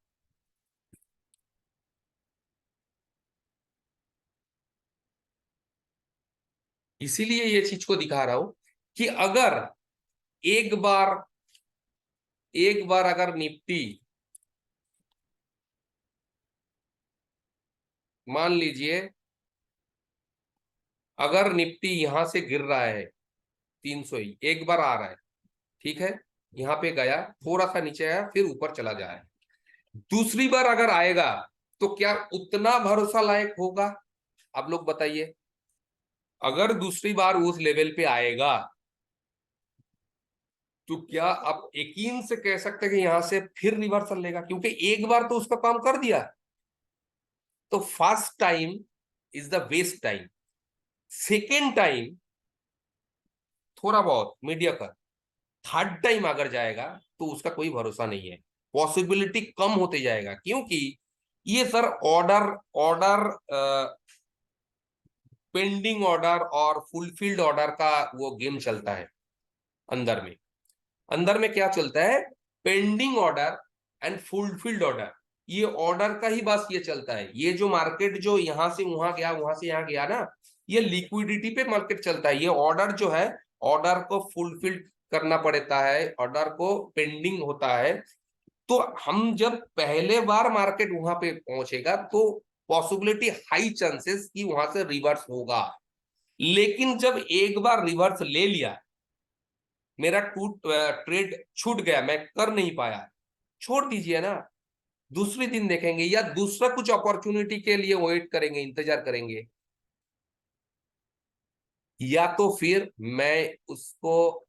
इसीलिए ये चीज को दिखा रहा हूं कि अगर एक बार, एक बार अगर निफ्टी, मान लीजिए अगर निफ्टी यहां से गिर रहा है 300 ही, एक बार आ रहा है, ठीक है, यहाँ पे गया, थोड़ा सा नीचे आया, फिर ऊपर चला जाए, दूसरी बार अगर आएगा तो क्या उतना भरोसा लायक होगा? आप लोग बताइए। अगर दूसरी बार उस लेवल पे आएगा तो क्या आप यकीन से कह सकते हैं कि यहां से फिर रिवर्सल लेगा? क्योंकि एक बार तो उसका काम कर दिया। तो first time is the waste time, second time थोड़ा बहुत मीडिया का, थर्ड टाइम अगर जाएगा तो उसका कोई भरोसा नहीं है, पॉसिबिलिटी कम होते जाएगा, क्योंकि ये sir order, order pending order और फुलफिल्ड ऑर्डर का वो गेम चलता है अंदर में। अंदर में क्या चलता है? Pending order and fulfilled order, ये ऑर्डर का ही बस ये चलता है। ये जो मार्केट जो यहां से वहां गया, वहां से यहां गया ना, ये लिक्विडिटी पे मार्केट चलता है। ये ऑर्डर जो है, ऑर्डर को फुलफिल करना पड़ता है, ऑर्डर को पेंडिंग होता है। तो हम जब पहले बार मार्केट वहां पे पहुंचेगा तो पॉसिबिलिटी हाई चांसेस कि वहां से रिवर्स होगा। लेकिन जब एक बार रिवर्स ले लिया, मेरा ट्रेड छूट गया, मैं कर नहीं पाया, छोड़ दीजिए ना, दूसरे दिन देखेंगे या दूसरा कुछ अपॉर्चुनिटी के लिए वेट करेंगे, इंतजार करेंगे, या तो फिर मैं उसको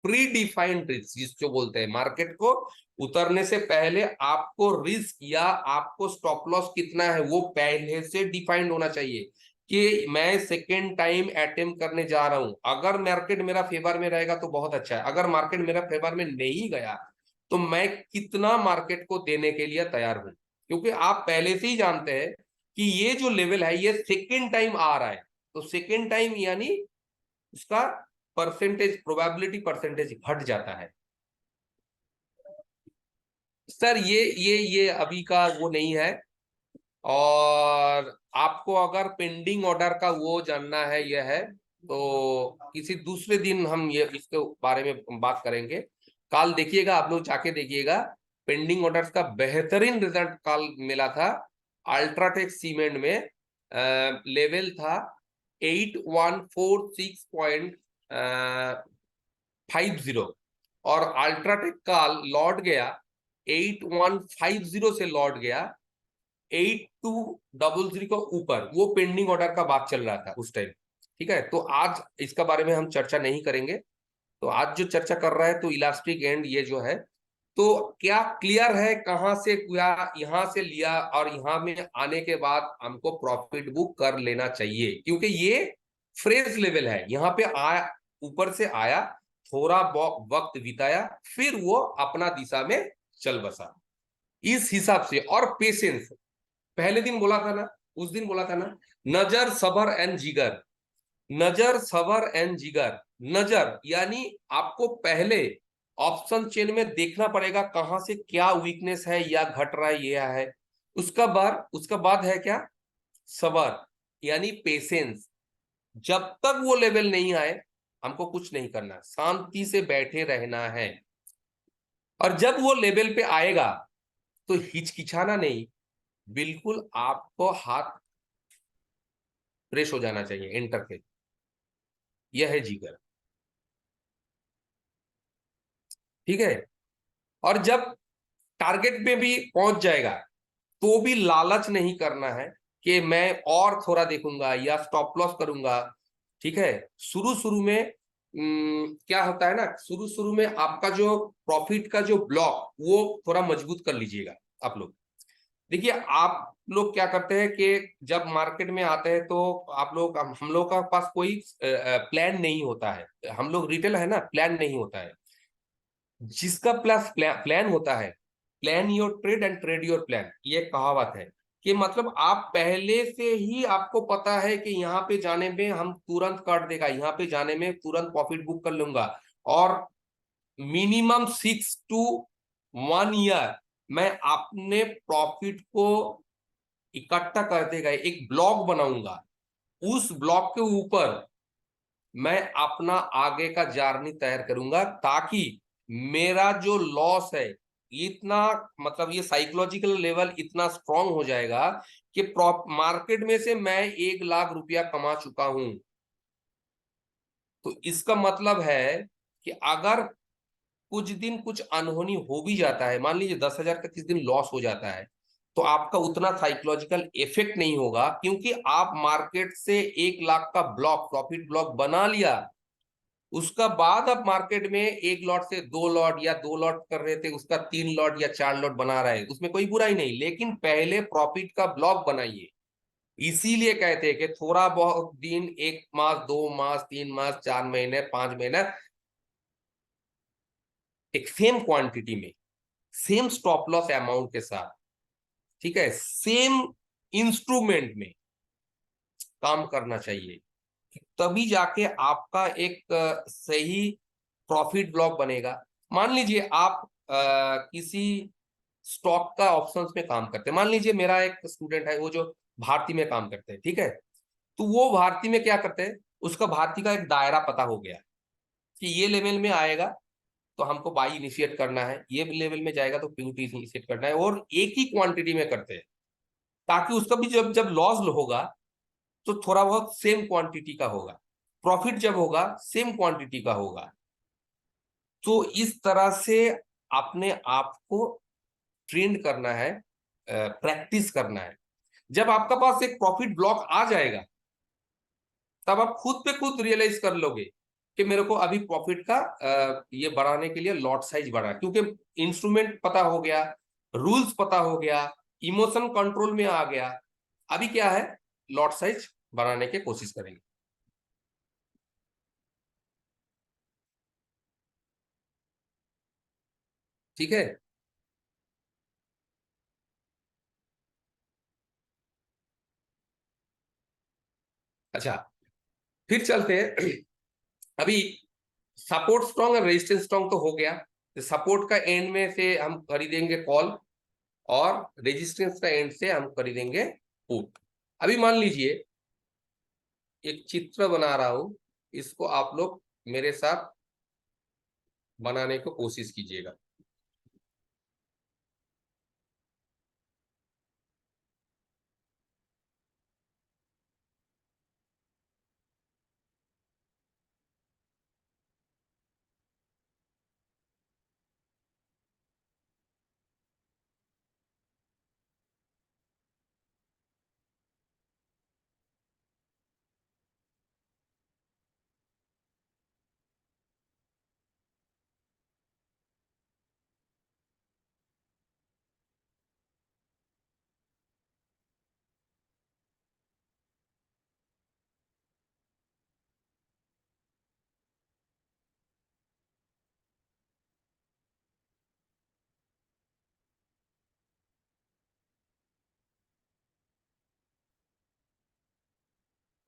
प्री डिफाइंड रिस्क जिसको बोलते हैं, मार्केट को उतरने से पहले आपको रिस्क या आपको स्टॉप लॉस कितना है वो पहले से डिफाइंड होना चाहिए कि मैं सेकेंड टाइम अटेम्प्ट करने जा रहा हूं। अगर मार्केट मेरा फेवर में रहेगा तो बहुत अच्छा है, अगर मार्केट मेरा फेवर में नहीं गया तो मैं कितना मार्केट को देने के लिए तैयार हूं, क्योंकि आप पहले से ही जानते हैं कि ये जो लेवल है ये सेकेंड टाइम आ रहा है। तो सेकेंड टाइम यानी उसका परसेंटेज, प्रोबेबिलिटी परसेंटेज घट जाता है। सर ये अभी का वो नहीं है। और आपको अगर पेंडिंग ऑर्डर का वो जानना है, ये है, तो किसी दूसरे दिन हम ये इसके बारे में बात करेंगे। कल देखिएगा, आप लोग जाके देखिएगा, पेंडिंग ऑर्डर्स का बेहतरीन रिजल्ट कल मिला था। अल्ट्राटेक सीमेंट में लेवल था 8146.50, और अल्ट्राटेक का लौट गया 8150 से लौट गया 8200 का ऊपर। वो पेंडिंग ऑर्डर का बात चल रहा था उस टाइम। ठीक है, तो आज इसका बारे में हम चर्चा नहीं करेंगे। तो आज जो चर्चा कर रहा है, तो इलास्टिक एंड ये जो है, तो क्या क्लियर है कहां से, क्या यहां से लिया और यहां में आने के बाद हमको प्रॉफिट बुक कर लेना चाहिए, क्योंकि ये फ्रेश लेवल है। यहाँ पे आया, ऊपर से आया, थोड़ा वक्त बिताया, फिर वो अपना दिशा में चल बसा। इस हिसाब से, और पेशेंस, पहले दिन बोला था ना, उस दिन बोला था ना, नजर सबर एंड जिगर, नजर सबर एंड जिगर। नजर यानी आपको पहले ऑप्शन चेन में देखना पड़ेगा कहां से क्या वीकनेस है या घट रहा है, ये है। उसका बाद है क्या? सबर यानी पेशेंस। जब तक वो लेवल नहीं आए हमको कुछ नहीं करना, शांति से बैठे रहना है। और जब वो लेवल पे आएगा तो हिचकिचाना नहीं, बिल्कुल आपको हाथ फ्रेश हो जाना चाहिए एंटर के। यह है जीगर। ठीक है। और जब टारगेट में भी पहुंच जाएगा तो भी लालच नहीं करना है कि मैं और थोड़ा देखूंगा या स्टॉप लॉस करूंगा। ठीक है। शुरू शुरू में क्या होता है ना, शुरू शुरू में आपका जो प्रॉफिट का जो ब्लॉक वो थोड़ा मजबूत कर लीजिएगा आप लोग। देखिए आप लोग क्या करते हैं कि जब मार्केट में आते हैं तो आप लोग, हम लोग का पास कोई प्लान नहीं होता है। हम लोग रिटेल है ना, प्लान नहीं होता है। जिसका प्लस प्लान होता है, plan your trade and trade your plan, ये कहावत है। कि मतलब आप पहले से ही आपको पता है कि यहाँ पे जाने में हम तुरंत काट देगा, यहाँ पे जाने में तुरंत प्रॉफिट बुक कर लूंगा, और मिनिमम 6 to 1 ईयर मैं अपने प्रॉफिट को इकट्ठा कर देगा, एक ब्लॉक बनाऊंगा। उस ब्लॉक के ऊपर मैं अपना आगे का जर्नी तैयार करूंगा, ताकि मेरा जो लॉस है इतना, मतलब ये साइकोलॉजिकल लेवल इतना स्ट्रांग हो जाएगा कि मार्केट में से मैं 1 लाख रुपया कमा चुका हूं। तो इसका मतलब है कि अगर कुछ दिन कुछ अनहोनी हो भी जाता है, मान लीजिए 10,000 का किस दिन लॉस हो जाता है, तो आपका उतना साइकोलॉजिकल इफेक्ट नहीं होगा, क्योंकि आप मार्केट से 1 लाख का ब्लॉक, प्रॉफिट ब्लॉक बना लिया। उसका बाद आप मार्केट में 1 लॉट से 2 लॉट, या 2 लॉट कर रहे थे उसका 3 लॉट या 4 लॉट बना रहा है, उसमें कोई बुराई नहीं, लेकिन पहले प्रॉफिट का ब्लॉक बनाइए। इसीलिए कहते हैं कि थोड़ा बहुत दिन, 1 मास, 2 मास, 3 मास, 4 महीने, 5 महीने, एक सेम क्वांटिटी में, सेम स्टॉप लॉस अमाउंट के साथ, ठीक है, सेम इंस्ट्रूमेंट में काम करना चाहिए। तभी जाके आपका एक सही प्रॉफिट ब्लॉक बनेगा। मान लीजिए आप किसी स्टॉक का ऑप्शंस में काम करते हैं। मान लीजिए मेरा एक स्टूडेंट है, वो जो भारती में काम करते हैं, ठीक है। तो वो भारती में क्या करते हैं, उसका भारती का एक दायरा पता हो गया कि ये लेवल में आएगा तो हमको बाई इनिशिएट करना है, ये लेवल में जाएगा तो पीयूटी इनिशिएट करना है, और एक ही क्वांटिटी में करते हैं, ताकि उसका भी जब जब लॉस होगा तो थोड़ा बहुत सेम क्वांटिटी का होगा, प्रॉफिट जब होगा सेम क्वांटिटी का होगा। तो इस तरह से अपने आप को ट्रेंड करना है, प्रैक्टिस करना है। जब आपका पास एक प्रॉफिट ब्लॉक आ जाएगा, तब आप खुद पे खुद रियलाइज कर लोगे कि मेरे को अभी प्रॉफिट का ये बढ़ाने के लिए लॉट साइज बढ़ा, क्योंकि इंस्ट्रूमेंट पता हो गया, रूल्स पता हो गया, इमोशन कंट्रोल में आ गया। अभी क्या है, लॉट साइज बढ़ाने की कोशिश करेंगे। ठीक है। अच्छा, फिर चलते हैं। अभी सपोर्ट स्ट्रॉन्ग और रेजिस्टेंस स्ट्रॉन्ग तो हो गया। सपोर्ट का एंड में से हम खरीदेंगे कॉल, और रेजिस्टेंस का एंड से हम खरीदेंगे पुट। अभी मान लीजिए एक चित्र बना रहा हूं, इसको आप लोग मेरे साथ बनाने को कोशिश कीजिएगा।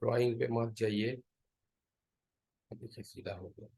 ड्राइंग पे मत जाइए, देखिए सीधा हो गया।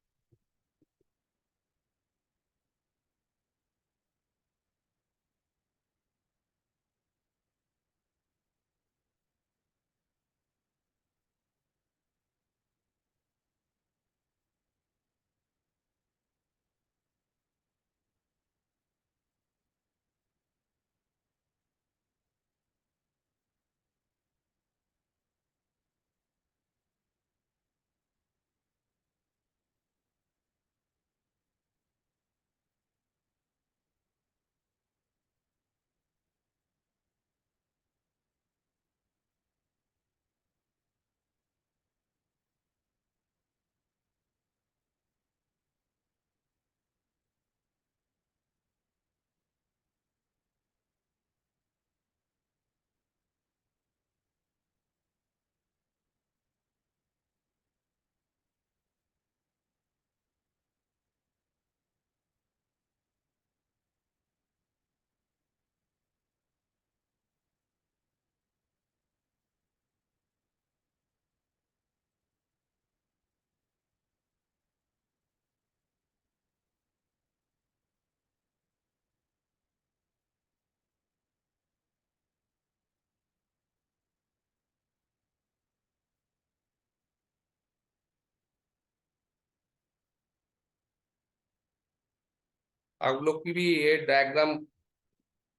आप लोग की भी ये डायग्राम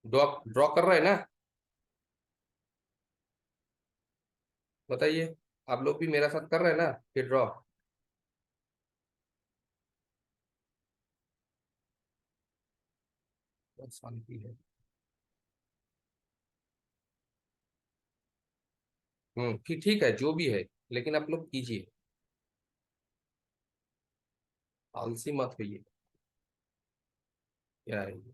ड्रॉ ड्रॉ कर रहे हैं ना? बताइए, आप लोग भी मेरा साथ कर रहे हैं ना ये ड्रॉ? बहुत शांति है। ठीक ठीक है, जो भी है, लेकिन आप लोग कीजिए, आलसी मत होइए। क्या है ये?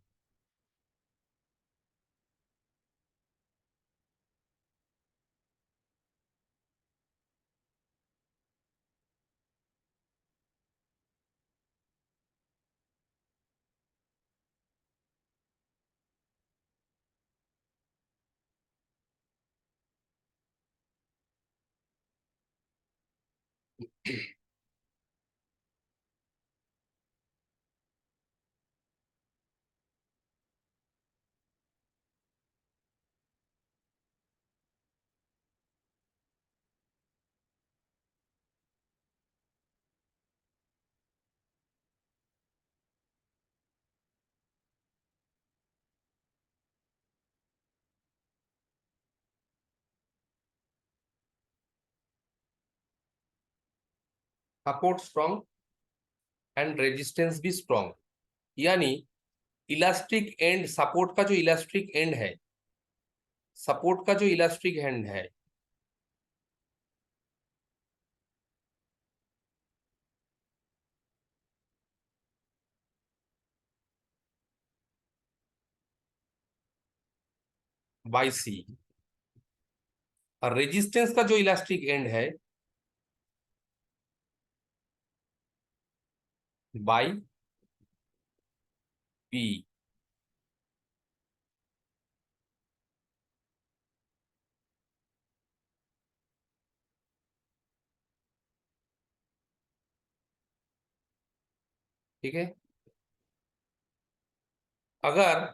सपोर्ट स्ट्रॉन्ग एंड रेजिस्टेंस भी स्ट्रॉन्ग, यानी इलास्टिक एंड, सपोर्ट का जो इलास्टिक एंड है, सपोर्ट का जो इलास्टिक एंड है, बाई सी, और रेजिस्टेंस का जो इलास्टिक एंड है, बाई पी। ठीक है, अगर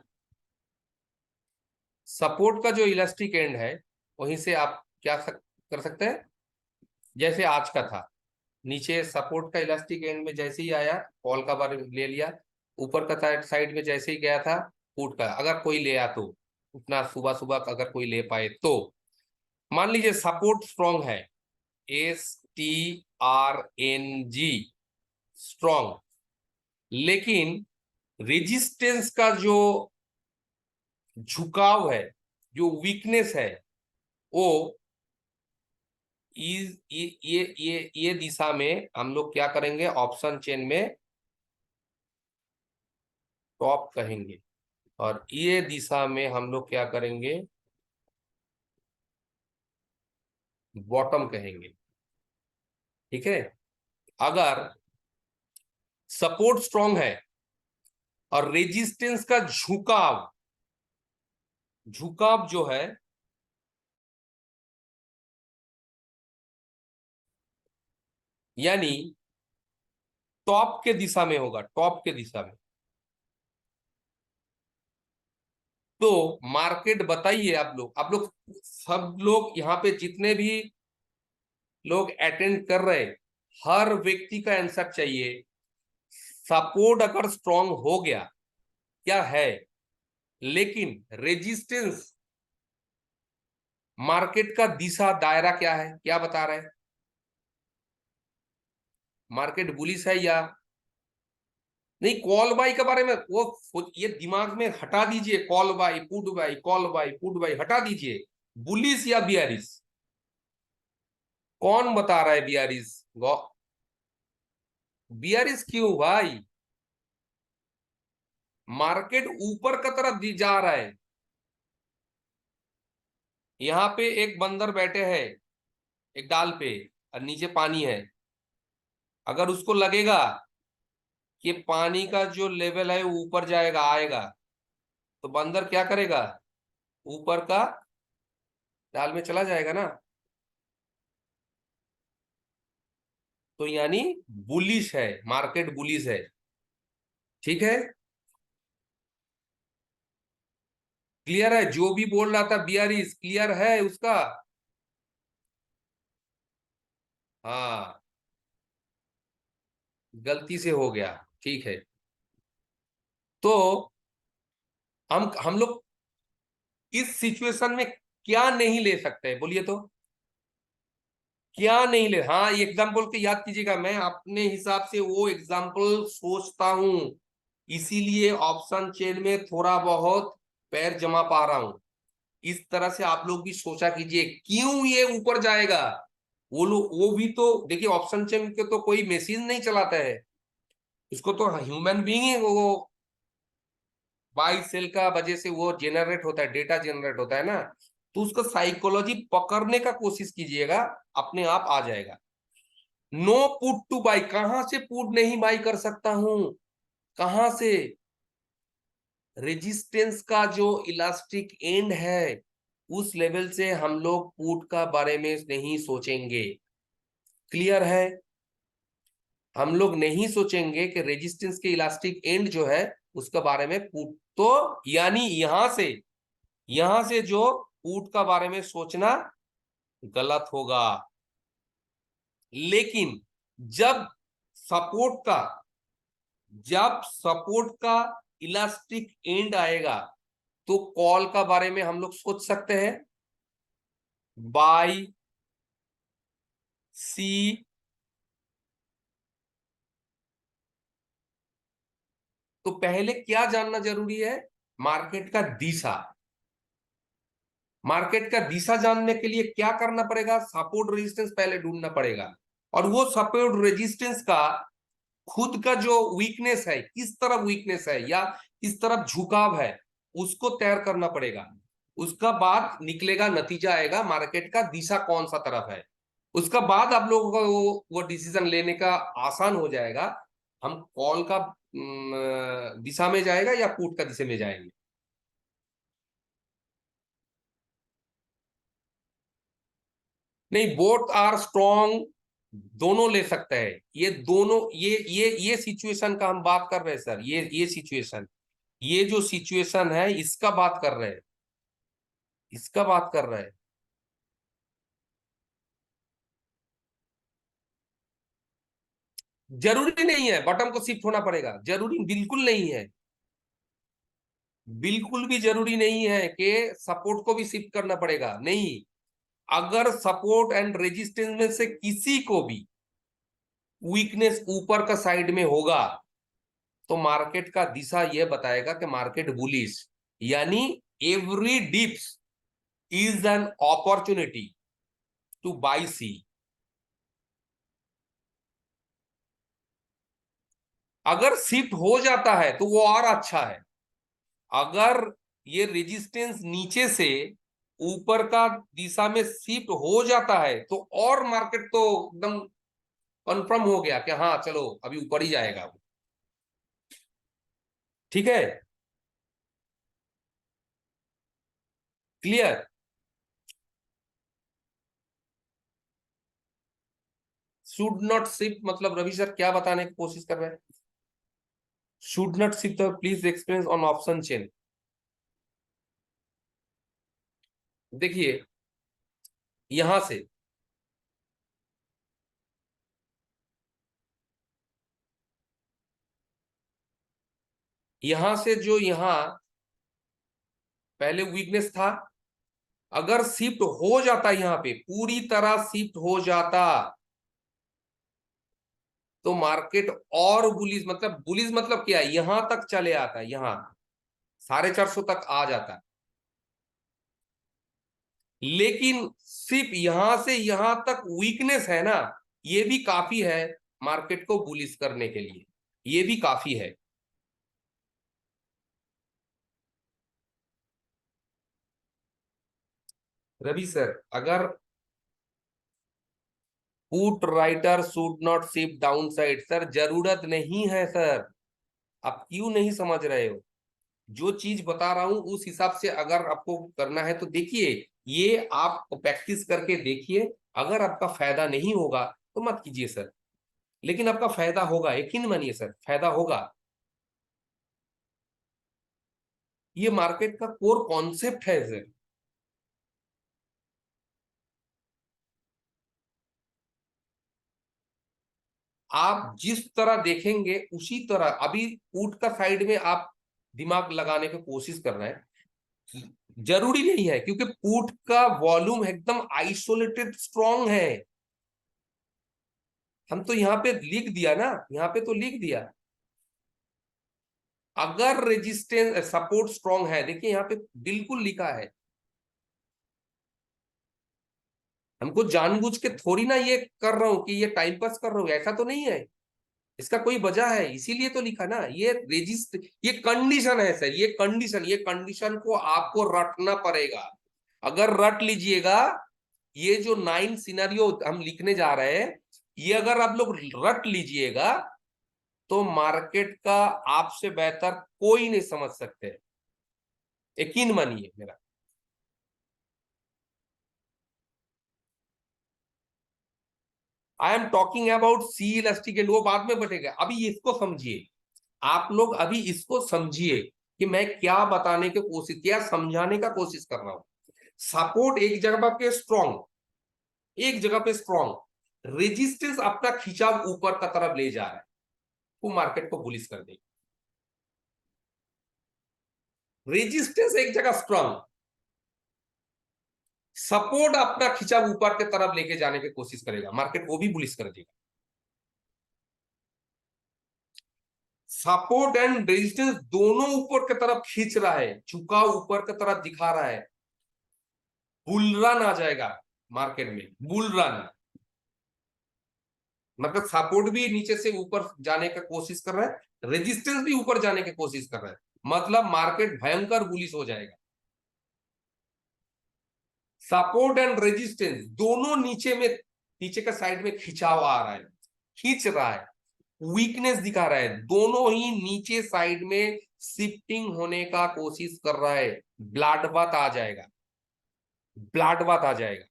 सपोर्ट का जो इलास्टिक एंड है, वहीं से आप क्या कर सकते हैं, जैसे आज का था, नीचे सपोर्ट का इलास्टिक एंड में जैसे ही आया, कॉल का बार ले लिया, ऊपर का साइड में जैसे ही गया था, पुट का, अगर कोई ले आ तो, उतना सुबह सुबह अगर कोई ले पाए तो, मान लीजिए सपोर्ट स्ट्रॉन्ग है, STRNG, स्ट्रॉन्ग, लेकिन रेजिस्टेंस का जो झुकाव है, जो वीकनेस है, वो ये दिशा में हम लोग क्या करेंगे, ऑप्शन चेन में टॉप कहेंगे, और ये दिशा में हम लोग क्या करेंगे, बॉटम कहेंगे। ठीक है, अगर सपोर्ट स्ट्रॉन्ग है और रेजिस्टेंस का झुकाव, झुकाव जो है यानी टॉप के दिशा में होगा, टॉप के दिशा में, तो मार्केट बताइए, आप लोग सब लोग यहाँ पे जितने भी लोग अटेंड कर रहे हैं, हर व्यक्ति का आंसर चाहिए। सपोर्ट अगर स्ट्रांग हो गया, क्या है, लेकिन रेजिस्टेंस, मार्केट का दिशा दायरा क्या है, क्या बता रहे हैं, मार्केट बुलिश है या नहीं? कॉल बाई के बारे में वो ये दिमाग में हटा दीजिए, call by put by, call by put by हटा दीजिए। बुलिश या बियरिश, कौन बता रहा है बियरिश? बियरिश क्यों भाई? मार्केट ऊपर की तरफ जा रहा है, यहाँ पे एक बंदर बैठे हैं एक डाल पे, और नीचे पानी है, अगर उसको लगेगा कि पानी का जो लेवल है वो ऊपर जाएगा, आएगा, तो बंदर क्या करेगा, ऊपर का डाल में चला जाएगा ना। तो यानी बुलिश है, मार्केट बुलिश है। ठीक है, क्लियर है? जो भी बोल रहा था बियरिश, क्लियर है उसका? हाँ, गलती से हो गया, ठीक है। तो हम लोग इस सिचुएशन में क्या नहीं ले सकते, बोलिए तो क्या नहीं ले। हाँ, ये एग्जाम्पल को याद कीजिएगा, मैं अपने हिसाब से वो एग्जाम्पल सोचता हूं, इसीलिए ऑप्शन चेन में थोड़ा बहुत पैर जमा पा रहा हूं। इस तरह से आप लोग भी सोचा कीजिए, क्यों ये ऊपर जाएगा। वो लोग, वो भी तो देखिए, ऑप्शन चेन के तो कोई मशीन नहीं चलाता है, इसको तो ह्यूमन बीइंग है। वो बाई सेल का वजह से वो जेनरेट होता है, डेटा जेनरेट होता है ना। तो उसका साइकोलॉजी पकड़ने का कोशिश कीजिएगा, अपने आप आ जाएगा। नो पुट टू बाई, कहां से पुट नहीं बाई कर सकता हूं, कहां से। रेजिस्टेंस का जो इलास्टिक एंड है, उस लेवल से हम लोग पुट का बारे में नहीं सोचेंगे। क्लियर है? हम लोग नहीं सोचेंगे कि रेजिस्टेंस के इलास्टिक एंड जो है उसके बारे में पुट, तो यानी यहां से जो पुट का बारे में सोचना गलत होगा। लेकिन जब सपोर्ट का जब सपोर्ट का इलास्टिक एंड आएगा, तो कॉल का बारे में हम लोग सोच सकते हैं, बाई सी। तो पहले क्या जानना जरूरी है? मार्केट का दिशा। मार्केट का दिशा जानने के लिए क्या करना पड़ेगा? सपोर्ट रेजिस्टेंस पहले ढूंढना पड़ेगा, और वो सपोर्ट रेजिस्टेंस का खुद का जो वीकनेस है, किस तरफ वीकनेस है या किस तरफ झुकाव है, उसको तैयार करना पड़ेगा। उसका बाद निकलेगा, नतीजा आएगा, मार्केट का दिशा कौन सा तरफ है। उसका बाद आप लोगों को वो डिसीजन लेने का आसान हो जाएगा, हम कॉल का दिशा में जाएगा या पुट का दिशा में जाएंगे। नहीं, बोथ आर स्ट्रॉन्ग, दोनों ले सकते हैं। ये दोनों, ये सिचुएशन का हम बात कर रहे हैं सर, ये सिचुएशन, ये जो सिचुएशन है इसका बात कर रहे हैं, इसका बात कर रहे हैं। जरूरी नहीं है बॉटम को शिफ्ट होना पड़ेगा, जरूरी बिल्कुल नहीं है। बिल्कुल भी जरूरी नहीं है कि सपोर्ट को भी शिफ्ट करना पड़ेगा, नहीं। अगर सपोर्ट एंड रेजिस्टेंस में से किसी को भी वीकनेस ऊपर का साइड में होगा, तो मार्केट का दिशा यह बताएगा कि मार्केट बुलिश, यानी every dips is an opportunity to buy सी। अगर शिफ्ट हो जाता है तो वो और अच्छा है। अगर ये रेजिस्टेंस नीचे से ऊपर का दिशा में शिफ्ट हो जाता है, तो और मार्केट तो एकदम कंफर्म हो गया कि हाँ चलो अभी ऊपर ही जाएगा। ठीक है? क्लियर? शुड नॉट शिफ्ट मतलब रवि सर क्या बताने की कोशिश कर रहे हैं? Should not shift, please explain on option chain. देखिए, यहां से जो यहां पहले वीकनेस था, अगर शिफ्ट हो जाता, यहां पे पूरी तरह शिफ्ट हो जाता, तो मार्केट और बुलिश, मतलब बुलिश मतलब क्या, यहां तक चले आता, यहां 450 तक आ जाता। लेकिन सिर्फ यहां से यहां तक वीकनेस है ना, ये भी काफी है मार्केट को बुलिश करने के लिए, ये भी काफी है। रवि सर, अगर put writer should not shift down side, sir जरूरत नहीं है सर। आप क्यों नहीं समझ रहे हो? जो चीज बता रहा हूं उस हिसाब से अगर आपको करना है तो देखिए, ये आप प्रैक्टिस करके देखिए। अगर आपका फायदा नहीं होगा तो मत कीजिए सर, लेकिन आपका फायदा होगा, यकीन मानिए सर, फायदा होगा। ये मार्केट का कोर कॉन्सेप्ट है सर। आप जिस तरह देखेंगे उसी तरह, अभी ऊट का साइड में आप दिमाग लगाने की कोशिश कर रहे हैं। जरूरी नहीं है, क्योंकि पुट का वॉल्यूम एकदम आइसोलेटेड स्ट्रॉन्ग है। हम तो यहाँ पे लिख दिया ना, यहाँ पे तो लिख दिया, अगर रेजिस्टेंस सपोर्ट स्ट्रॉन्ग है, देखिए यहाँ पे बिल्कुल लिखा है। हमको जानबूझ के थोड़ी ना ये कर रहा हूं कि ये टाइम पास कर रहा हूं, ऐसा तो नहीं है। इसका कोई वजह है, इसीलिए तो लिखा ना, ये ये कंडीशन है सर, ये कंडीशन को आपको रटना पड़ेगा। अगर रट लीजिएगा, ये जो 9 सिनेरियो हम लिखने जा रहे हैं, ये अगर आप लोग रट लीजिएगा, तो मार्केट का आपसे बेहतर कोई नहीं समझ सकते, यकीन मानिए मेरा। I am talking about C elastic, वो बाद में बढ़ेगा, अभी इसको समझिए। आप लोग अभी इसको समझिए कि मैं क्या बताने की कोशिश, क्या समझाने का कोशिश कर रहा हूं। सपोर्ट एक जगह पे स्ट्रॉन्ग, एक जगह पे स्ट्रॉन्ग, रेजिस्टेंस अपना खिंचाव ऊपर का तरफ ले जा रहा है, वो मार्केट को बुलिश कर देगी। रेजिस्टेंस एक जगह स्ट्रॉन्ग, सपोर्ट अपना खिंचाव ऊपर के तरफ लेके जाने की कोशिश करेगा, मार्केट वो भी बुलिश कर देगा। सपोर्ट एंड रेजिस्टेंस दोनों ऊपर की तरफ खींच रहा है, झुकाव ऊपर की तरफ दिखा रहा है, बुल रन आ जाएगा मार्केट में, बुल रन। मतलब सपोर्ट भी नीचे से ऊपर जाने का कोशिश कर रहा है, रेजिस्टेंस भी ऊपर जाने की कोशिश कर रहा है, मतलब मार्केट भयंकर बुलिश हो जाएगा। सपोर्ट एंड रेजिस्टेंस दोनों नीचे में, नीचे का साइड में खिंचाव आ रहा है, खींच रहा है, वीकनेस दिखा रहा है, दोनों ही नीचे साइड में शिफ्टिंग होने का कोशिश कर रहा है। ब्लड बाथ आ जाएगा, ब्लड बाथ आ जाएगा।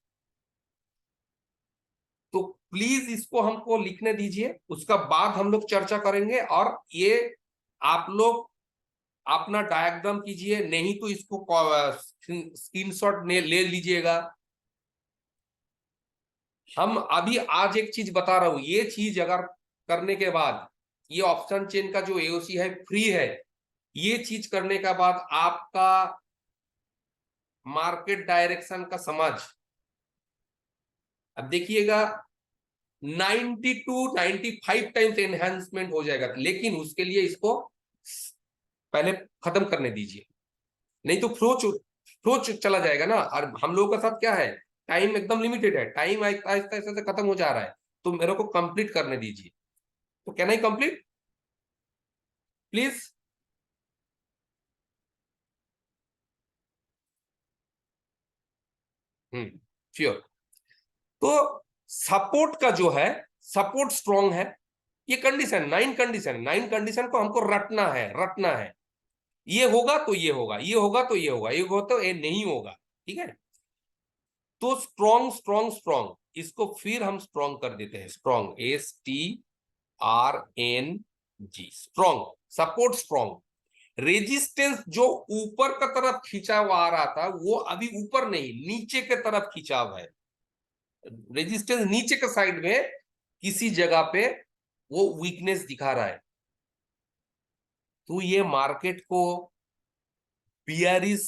तो प्लीज इसको हमको लिखने दीजिए, उसका बाद हम लोग चर्चा करेंगे। और ये आप लोग अपना डायग्राम कीजिए, नहीं तो इसको स्क्रीनशॉट ले लीजिएगा। हम अभी आज एक चीज बता रहा हूं, ये चीज अगर करने के बाद, ये ऑप्शन चेन का जो एओसी है फ्री है, ये चीज करने के बाद आपका मार्केट डायरेक्शन का समझ, अब देखिएगा 90 टू 95 टाइम्स एनहेंसमेंट हो जाएगा। लेकिन उसके लिए इसको पहले खत्म करने दीजिए, नहीं तो फ्लो चला जाएगा ना। और हम लोगों का साथ क्या है, टाइम एकदम लिमिटेड है, टाइम आहिस्ता आहिस्ता से खत्म हो जा रहा है, तो मेरे को कंप्लीट करने दीजिए। तो can I complete please? Sure. तो सपोर्ट का जो है, सपोर्ट स्ट्रॉन्ग है, ये कंडीशन 9 कंडीशन, 9 कंडीशन को हमको रटना है, रटना है। ये होगा तो ये होगा, ये होगा तो ये होगा, ये होगा तो ये नहीं होगा, ठीक है। तो स्ट्रॉन्ग स्ट्रॉन्ग स्ट्रॉन्ग, इसको फिर हम स्ट्रॉन्ग कर देते हैं, strong, STRNG, strong, support strong. Resistance जो ऊपर का तरफ खिंचाव आ रहा था, वो अभी ऊपर नहीं, नीचे के तरफ खिंचाव है। रेजिस्टेंस नीचे के साइड में किसी जगह पे वो वीकनेस दिखा रहा है, तो ये मार्केट को बियरिश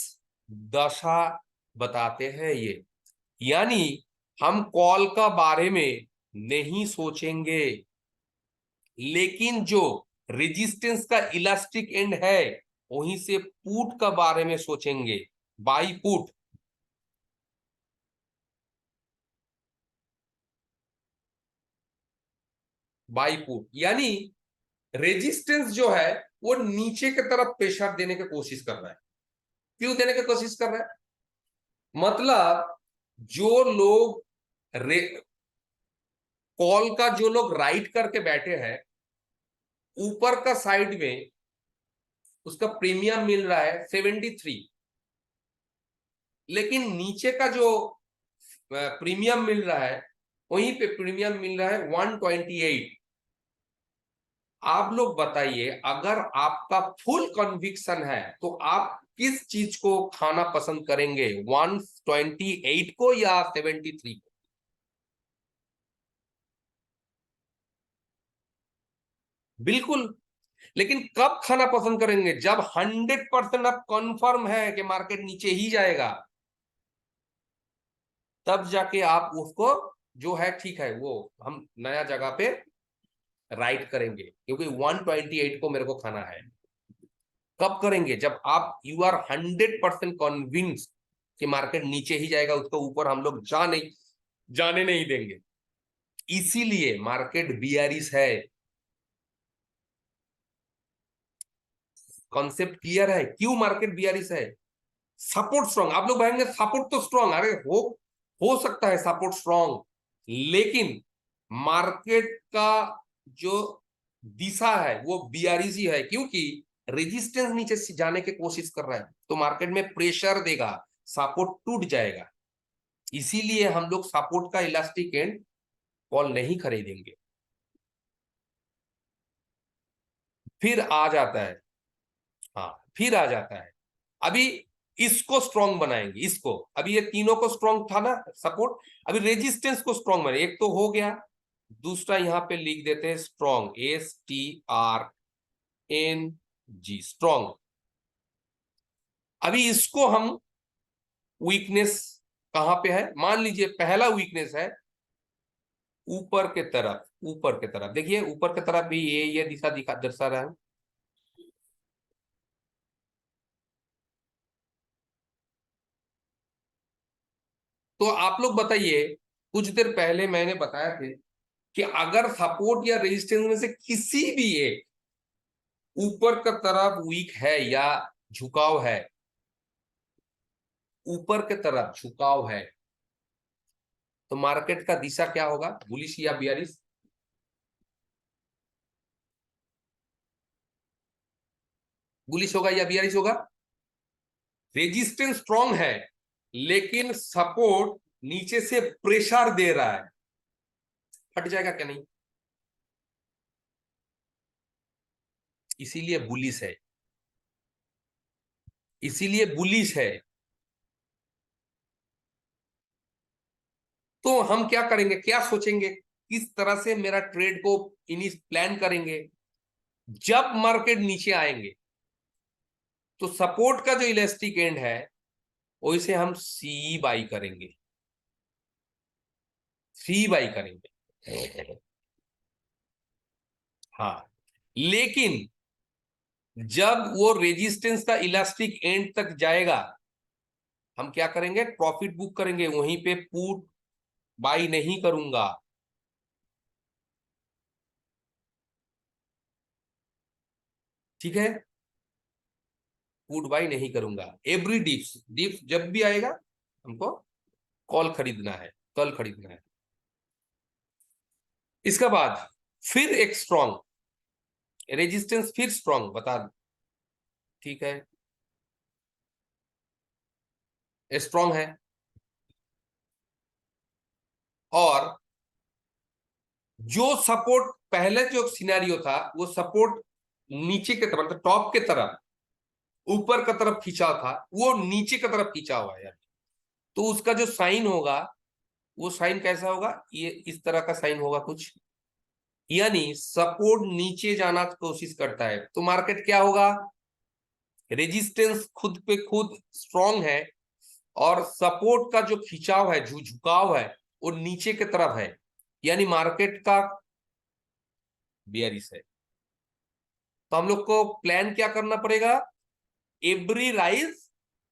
दशा बताते हैं ये। यानी हम कॉल का बारे में नहीं सोचेंगे, लेकिन जो रेजिस्टेंस का इलास्टिक एंड है, वहीं से पुट का बारे में सोचेंगे, बाई पुट। बाई पुट यानी रेजिस्टेंस जो है वो नीचे की तरफ प्रेशर देने की कोशिश कर रहा है। क्यों देने की कोशिश कर रहा है? मतलब जो लोग कॉल का जो लोग राइट करके बैठे हैं, ऊपर का साइड में उसका प्रीमियम मिल रहा है 73, लेकिन नीचे का जो प्रीमियम मिल रहा है, वहीं पे प्रीमियम मिल रहा है 128। आप लोग बताइए, अगर आपका फुल कन्विक्शन है तो आप किस चीज को खाना पसंद करेंगे, 128 को या 73 को? बिल्कुल। लेकिन कब खाना पसंद करेंगे? जब 100% अब कंफर्म है कि मार्केट नीचे ही जाएगा, तब जाके आप उसको जो है ठीक है वो हम नया जगह पे राइट करेंगे, क्योंकि 128 को मेरे को खाना है। कब करेंगे? जब आप यू आर 100% कॉन्विंस कि मार्केट नीचे ही जाएगा, उसको ऊपर हम लोग जाने नहीं देंगे। इसीलिए मार्केट बियरिश है। कॉन्सेप्ट क्लियर है क्यों मार्केट बियरिश है? सपोर्ट स्ट्रॉन्ग, आप लोग कहेंगे सपोर्ट तो स्ट्रॉन्ग, अरे हो सकता है सपोर्ट स्ट्रॉन्ग, लेकिन मार्केट का जो दिशा है वो बियरिश ही है, क्योंकि रेजिस्टेंस नीचे से जाने की कोशिश कर रहा है, तो मार्केट में प्रेशर देगा, सपोर्ट टूट जाएगा। इसीलिए हम लोग सपोर्ट का इलास्टिक एंड कॉल नहीं खरीदेंगे। फिर आ जाता है, हाँ फिर आ जाता है, अभी इसको स्ट्रॉन्ग बनाएंगे, इसको अभी ये तीनों को स्ट्रॉन्ग था ना सपोर्ट, अभी रेजिस्टेंस को स्ट्रॉन्ग बनाए, एक तो हो गया, दूसरा यहां पे लिख देते हैं स्ट्रॉन्ग, STRNG स्ट्रॉन्ग। अभी इसको हम वीकनेस कहां पे है, मान लीजिए पहला वीकनेस है ऊपर के तरफ, ऊपर के तरफ देखिए, ऊपर के तरफ भी ये दिशा दिखा दर्शा रहा है। तो आप लोग बताइए, कुछ देर पहले मैंने बताया थे कि अगर सपोर्ट या रेजिस्टेंस में से किसी भी एक ऊपर का तरफ वीक है या झुकाव है, ऊपर के तरफ झुकाव है, तो मार्केट का दिशा क्या होगा, बुलिश या बियरिश? बुलिश होगा या बियरिश होगा? रेजिस्टेंस स्ट्रॉन्ग है लेकिन सपोर्ट नीचे से प्रेशर दे रहा है, हट जाएगा क्या? नहीं, इसीलिए बुलिश है, इसीलिए बुलिश है। तो हम क्या करेंगे, क्या सोचेंगे, किस तरह से मेरा ट्रेड को इनिस प्लान करेंगे? जब मार्केट नीचे आएंगे तो सपोर्ट का जो इलास्टिक एंड है वैसे हम सी बाई करेंगे, सी बाई करेंगे। हाँ, लेकिन जब वो रेजिस्टेंस का इलास्टिक एंड तक जाएगा, हम क्या करेंगे, प्रॉफिट बुक करेंगे, वहीं पे पुट बाई नहीं करूंगा। ठीक है, पुट बाई नहीं करूंगा। एवरी डिप्स डिप्स जब भी आएगा हमको कॉल खरीदना है, कल खरीदना है। इसके बाद फिर एक स्ट्रॉन्ग रेजिस्टेंस, फिर स्ट्रॉन्ग बता, ठीक है स्ट्रॉन्ग है, और जो सपोर्ट पहले जो सिनेरियो था वो सपोर्ट नीचे के तरफ, मतलब टॉप के तरफ, ऊपर का तरफ खींचा था, वो नीचे की तरफ खींचा हुआ है, तो उसका जो साइन होगा वो साइन कैसा होगा, ये इस तरह का साइन होगा कुछ, यानी सपोर्ट नीचे जाना कोशिश करता है, तो मार्केट क्या होगा, रेजिस्टेंस खुद पे खुद स्ट्रांग है, और सपोर्ट का जो खिंचाव है, जो झुकाव है, वो नीचे की तरफ है, यानी मार्केट का बेयरिश है। तो हम लोग को प्लान क्या करना पड़ेगा, every rise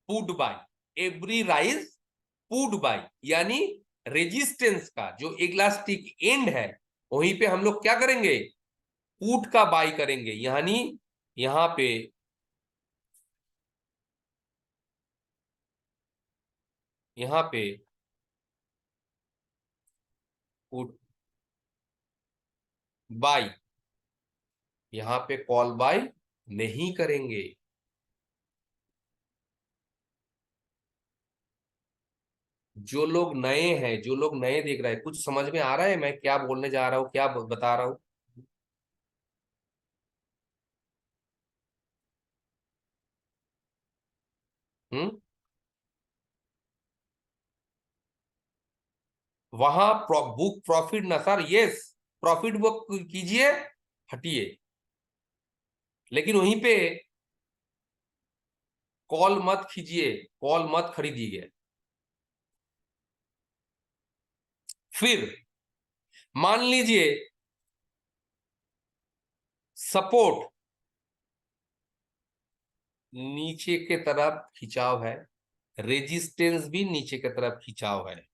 put buy, every rise put buy, यानी रेजिस्टेंस का जो इलास्टिक एंड है वहीं पे हम लोग क्या करेंगे, पुट का बाय करेंगे, यानी यहां पे यहां पे पुट बाय, यहां पे कॉल बाय नहीं करेंगे। जो लोग नए हैं, जो लोग नए देख रहे हैं, कुछ समझ में आ रहा है मैं क्या बोलने जा रहा हूँ, क्या बता रहा हूँ? हम्म, वहां बुक प्रॉफिट ना सर, यस प्रॉफिट बुक कीजिए, हटिए। लेकिन वहीं पे कॉल मत कीजिए, कॉल मत खरीदिए। फिर मान लीजिए सपोर्ट नीचे के तरफ खिंचाव है, रेजिस्टेंस भी नीचे की तरफ खिंचाव है।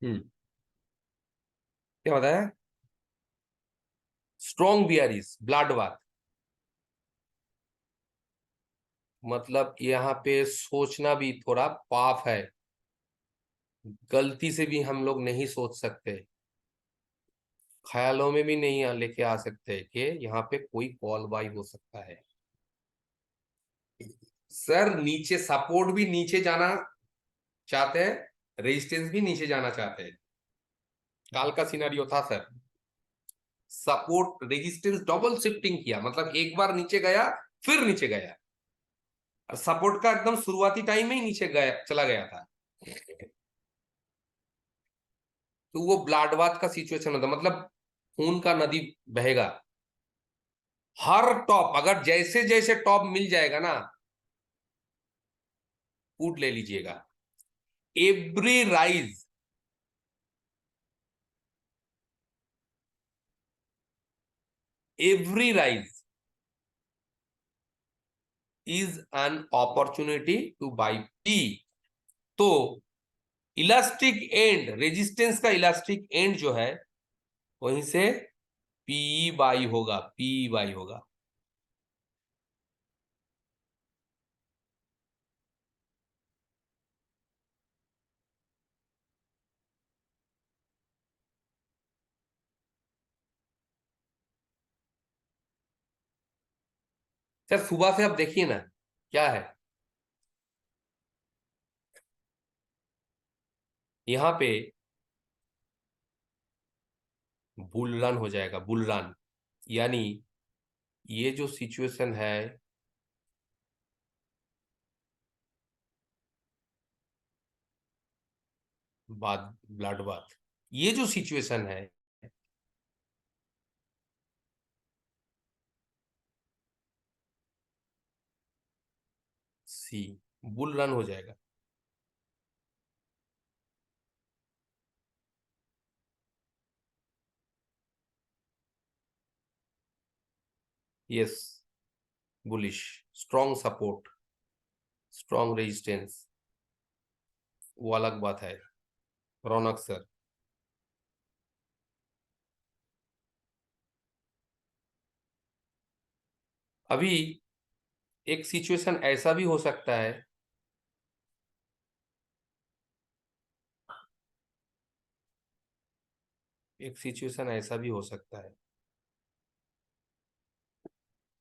क्या बताया? स्ट्रॉन्ग बियरिश ब्लडबाथ, मतलब यहाँ पे सोचना भी थोड़ा पाप है। गलती से भी हम लोग नहीं सोच सकते, ख्यालों में भी नहीं लेके आ सकते कि यहाँ पे कोई कॉल बाई हो सकता है। सर नीचे सपोर्ट भी नीचे जाना चाहते हैं, रेजिस्टेंस भी नीचे जाना चाहते हैं। काल का सिनेरियो था sir, support resistance double shifting किया, मतलब एक बार नीचे गया फिर नीचे गया। और सपोर्ट का एकदम शुरुआती टाइम में ही नीचे गया, चला गया था। तो वो ब्लडबाथ का सिचुएशन होता, मतलब खून का नदी बहेगा। हर टॉप अगर जैसे जैसे टॉप मिल जाएगा ना, पुट ले लीजिएगा। Every rise, every rise is an opportunity to by P. तो इलास्टिक एंड, रेजिस्टेंस का इलास्टिक एंड जो है, वहीं से पी बाई होगा, पी बाई होगा। सर सुबह से आप देखिए ना क्या है, यहाँ पे बुल रन हो जाएगा, बुल रन। यानी ये जो सिचुएशन है, बाद ब्लड बाथ, ये जो सिचुएशन है, सी, बुल रन हो जाएगा। Yes, bullish, strong support, strong resistance, वो अलग बात है। रौनक सर, अभी एक सिचुएशन ऐसा भी हो सकता है, एक सिचुएशन ऐसा भी हो सकता है,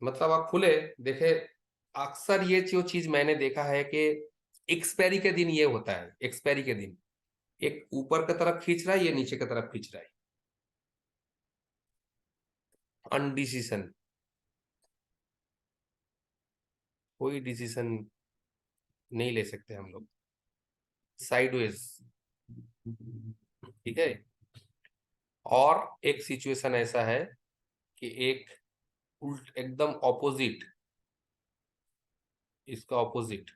मतलब आप खुले देखे। अक्सर ये जो चीज मैंने देखा है कि एक्सपायरी के दिन ये होता है, एक्सपायरी के दिन एक ऊपर की तरफ खींच रहा है, ये नीचे की तरफ खींच रहा है। अनडिसीजन, कोई डिसीजन नहीं ले सकते हम लोग, साइडवेज। ठीक है। और एक सिचुएशन ऐसा है कि एक उल्ट एकदम ऑपोजिट, इसका ऑपोजिट,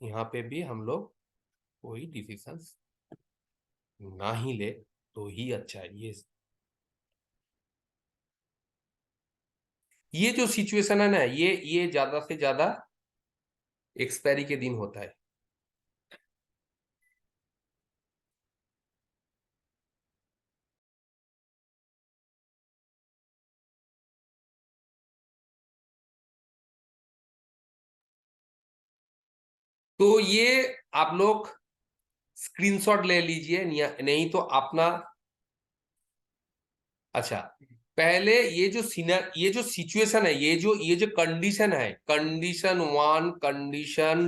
यहाँ पे भी हम लोग कोई डिसीजन ना ही ले तो ही अच्छा है। ये जो सिचुएशन है ना, ये ज्यादा से ज्यादा एक्सपायरी के दिन होता है। तो ये आप लोग स्क्रीनशॉट ले लीजिए, नहीं तो अपना। अच्छा, पहले ये जो सिचुएशन है, ये जो कंडीशन है, condition 1, condition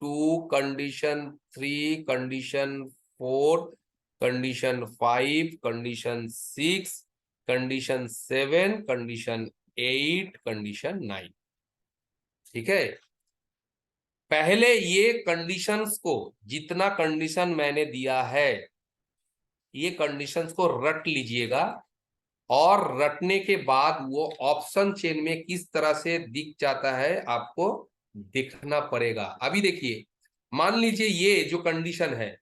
2, condition 3, condition 4, condition 5, condition 6, condition 7, condition 8, condition 9। ठीक है, पहले ये कंडीशंस को, जितना कंडीशन मैंने दिया है, ये कंडीशंस को रट लीजिएगा, और रटने के बाद वो ऑप्शन चेन में किस तरह से दिख जाता है आपको देखना पड़ेगा। अभी देखिए, मान लीजिए ये जो कंडीशन है,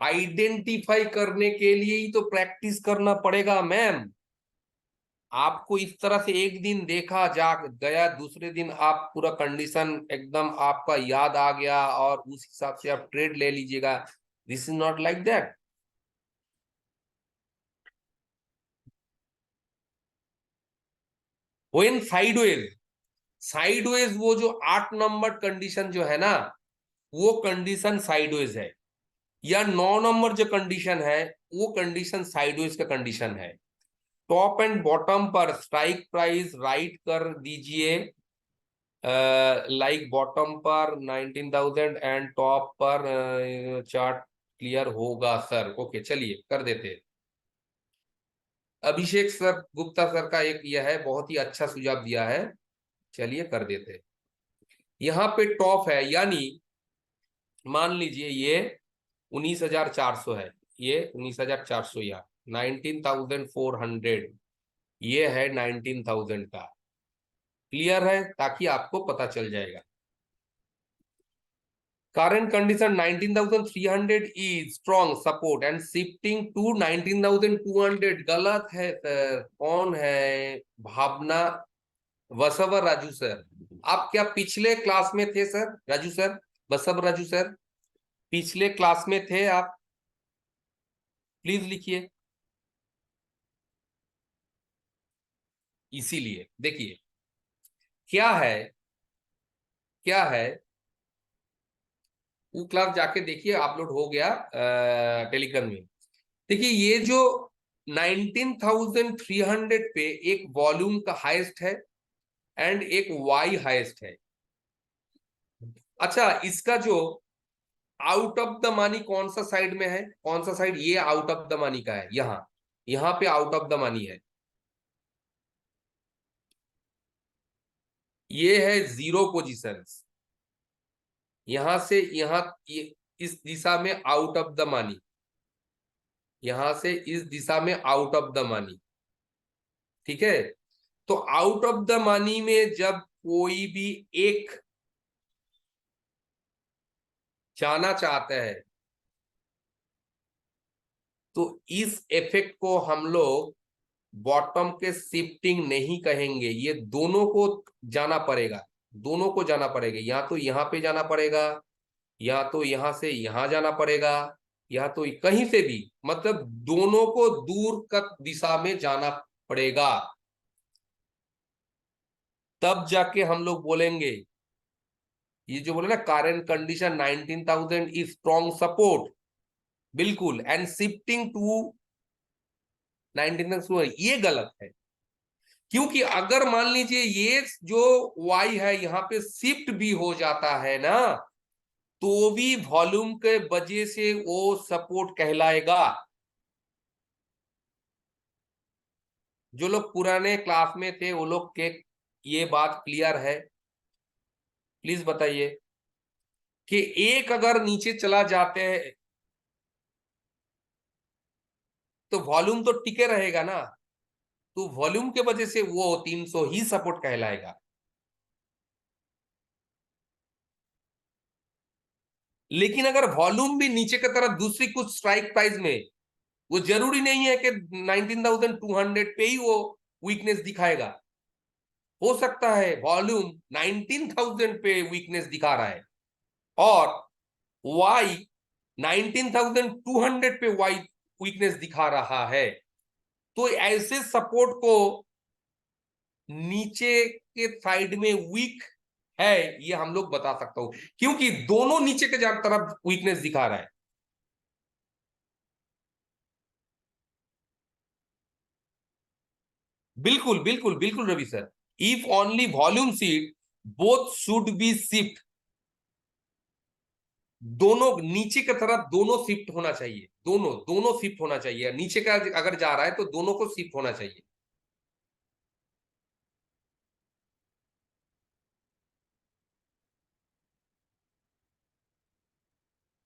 आइडेंटिफाई करने के लिए ही तो प्रैक्टिस करना पड़ेगा मैम। आपको इस तरह से एक दिन देखा जा गया, दूसरे दिन आप पूरा कंडीशन एकदम आपका याद आ गया और उस हिसाब से आप ट्रेड ले लीजिएगा। This is not like that. When sideways, sideways वो जो 8 नंबर कंडीशन जो है ना, वो कंडीशन साइडवेज है, या 9 नंबर जो कंडीशन है, वो कंडीशन साइडवेज का कंडीशन है। टॉप एंड बॉटम पर स्ट्राइक प्राइस राइट कर दीजिए, लाइक बॉटम पर 19,000 एंड टॉप पर चार्ट क्लियर होगा सर। ओके, चलिए कर देते हैं। अभिषेक सर गुप्ता सर का एक यह है, बहुत ही अच्छा सुझाव दिया है, चलिए कर देते हैं। यहाँ पे टॉप है, यानी मान लीजिए ये 19,400 है, ये 19,400 या 19,400, ये है 19,000 का। क्लियर है, ताकि आपको पता चल जाएगा। Current condition 19,300 is strong support and shifting to 19,200 गलत है सर। कौन है? भावना वसवर राजू सर। आप क्या पिछले क्लास में थे sir? Raju sir, Basava Raju sir, पिछले क्लास में थे आप? प्लीज लिखिए। इसीलिए देखिए क्या है, क्या है, वो क्लास जाके देखिए, अपलोड हो गया टेलीग्राम में। देखिए ये जो 19,300 पे एक वॉल्यूम का हाईएस्ट है एंड एक वाई हाईएस्ट है। अच्छा, इसका जो आउट ऑफ द मनी कौन सा साइड में है, कौन सा साइड? ये आउट ऑफ द मनी का है, यहाँ, यहाँ पे आउट ऑफ द मनी है। ये है जीरो पोजीशन, यहां से यहाँ, ये इस दिशा में आउट ऑफ द मनी, यहां से इस दिशा में आउट ऑफ द मनी। ठीक है, तो आउट ऑफ द मनी में जब कोई भी एक जाना चाहते हैं, तो इस इफेक्ट को हम लोग बॉटम के शिफ्टिंग नहीं कहेंगे, ये दोनों को जाना पड़ेगा, दोनों को जाना पड़ेगा। या तो यहाँ पे जाना पड़ेगा, या तो यहां से यहां जाना पड़ेगा, या तो कहीं से भी, मतलब दोनों को दूर का दिशा में जाना पड़ेगा। तब जाके हम लोग बोलेंगे, ये जो बोले ना current condition 19,000 is strong support, बिल्कुल, एंड शिफ्टिंग टू 19,000, ये गलत है। क्योंकि अगर मान लीजिए ये जो वाई है यहाँ पे शिफ्ट भी हो जाता है ना, तो भी वॉल्यूम के वजह से वो सपोर्ट कहलाएगा। जो लोग पुराने क्लास में थे वो लोग के ये बात क्लियर है? प्लीज बताइए कि एक अगर नीचे चला जाते हैं तो वॉल्यूम तो टिके रहेगा ना, तो वॉल्यूम के वजह से वो 300 ही सपोर्ट कहलाएगा। लेकिन अगर वॉल्यूम भी नीचे की तरफ दूसरी कुछ स्ट्राइक प्राइस में, वो जरूरी नहीं है कि 19,200 पे ही वो वीकनेस दिखाएगा। हो सकता है वॉल्यूम 19,000 पे वीकनेस दिखा रहा है और वाई 19,200 पे वाई वीकनेस दिखा रहा है। तो ऐसे सपोर्ट को नीचे के साइड में वीक है, ये हम लोग बता सकता हूं, क्योंकि दोनों नीचे के तरफ वीकनेस दिखा रहा है। बिल्कुल बिल्कुल बिल्कुल Ravi sir, if only volume seat both should be shift, दोनों नीचे की तरफ दोनों शिफ्ट होना चाहिए, दोनों दोनों शिफ्ट होना चाहिए, नीचे का अगर जा रहा है तो दोनों को शिफ्ट होना चाहिए।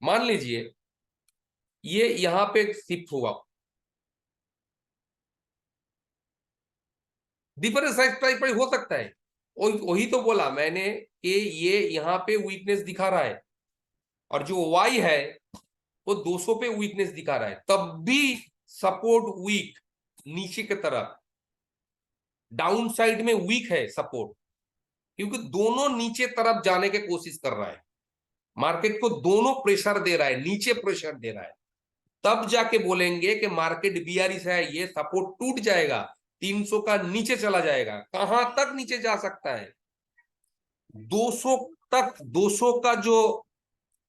मान लीजिए ये यहां पे शिफ्ट हुआ, डिफरेंस प्राइस प्राइस हो सकता है, और वही तो बोला मैंने कि ये यहाँ पे वीकनेस दिखा रहा है, और जो वाई है वो 200 पे वीकनेस दिखा रहा है, तब भी सपोर्ट वीक, नीचे की तरफ डाउन साइड में वीक है सपोर्ट, क्योंकि दोनों नीचे तरफ जाने की कोशिश कर रहा है, मार्केट को दोनों प्रेशर दे रहा है, नीचे प्रेशर दे रहा है, तब जाके बोलेंगे कि मार्केट बियरिश है, ये सपोर्ट टूट जाएगा, 300 का नीचे चला जाएगा, कहां तक नीचे जा सकता है, 200 तक, 200 का जो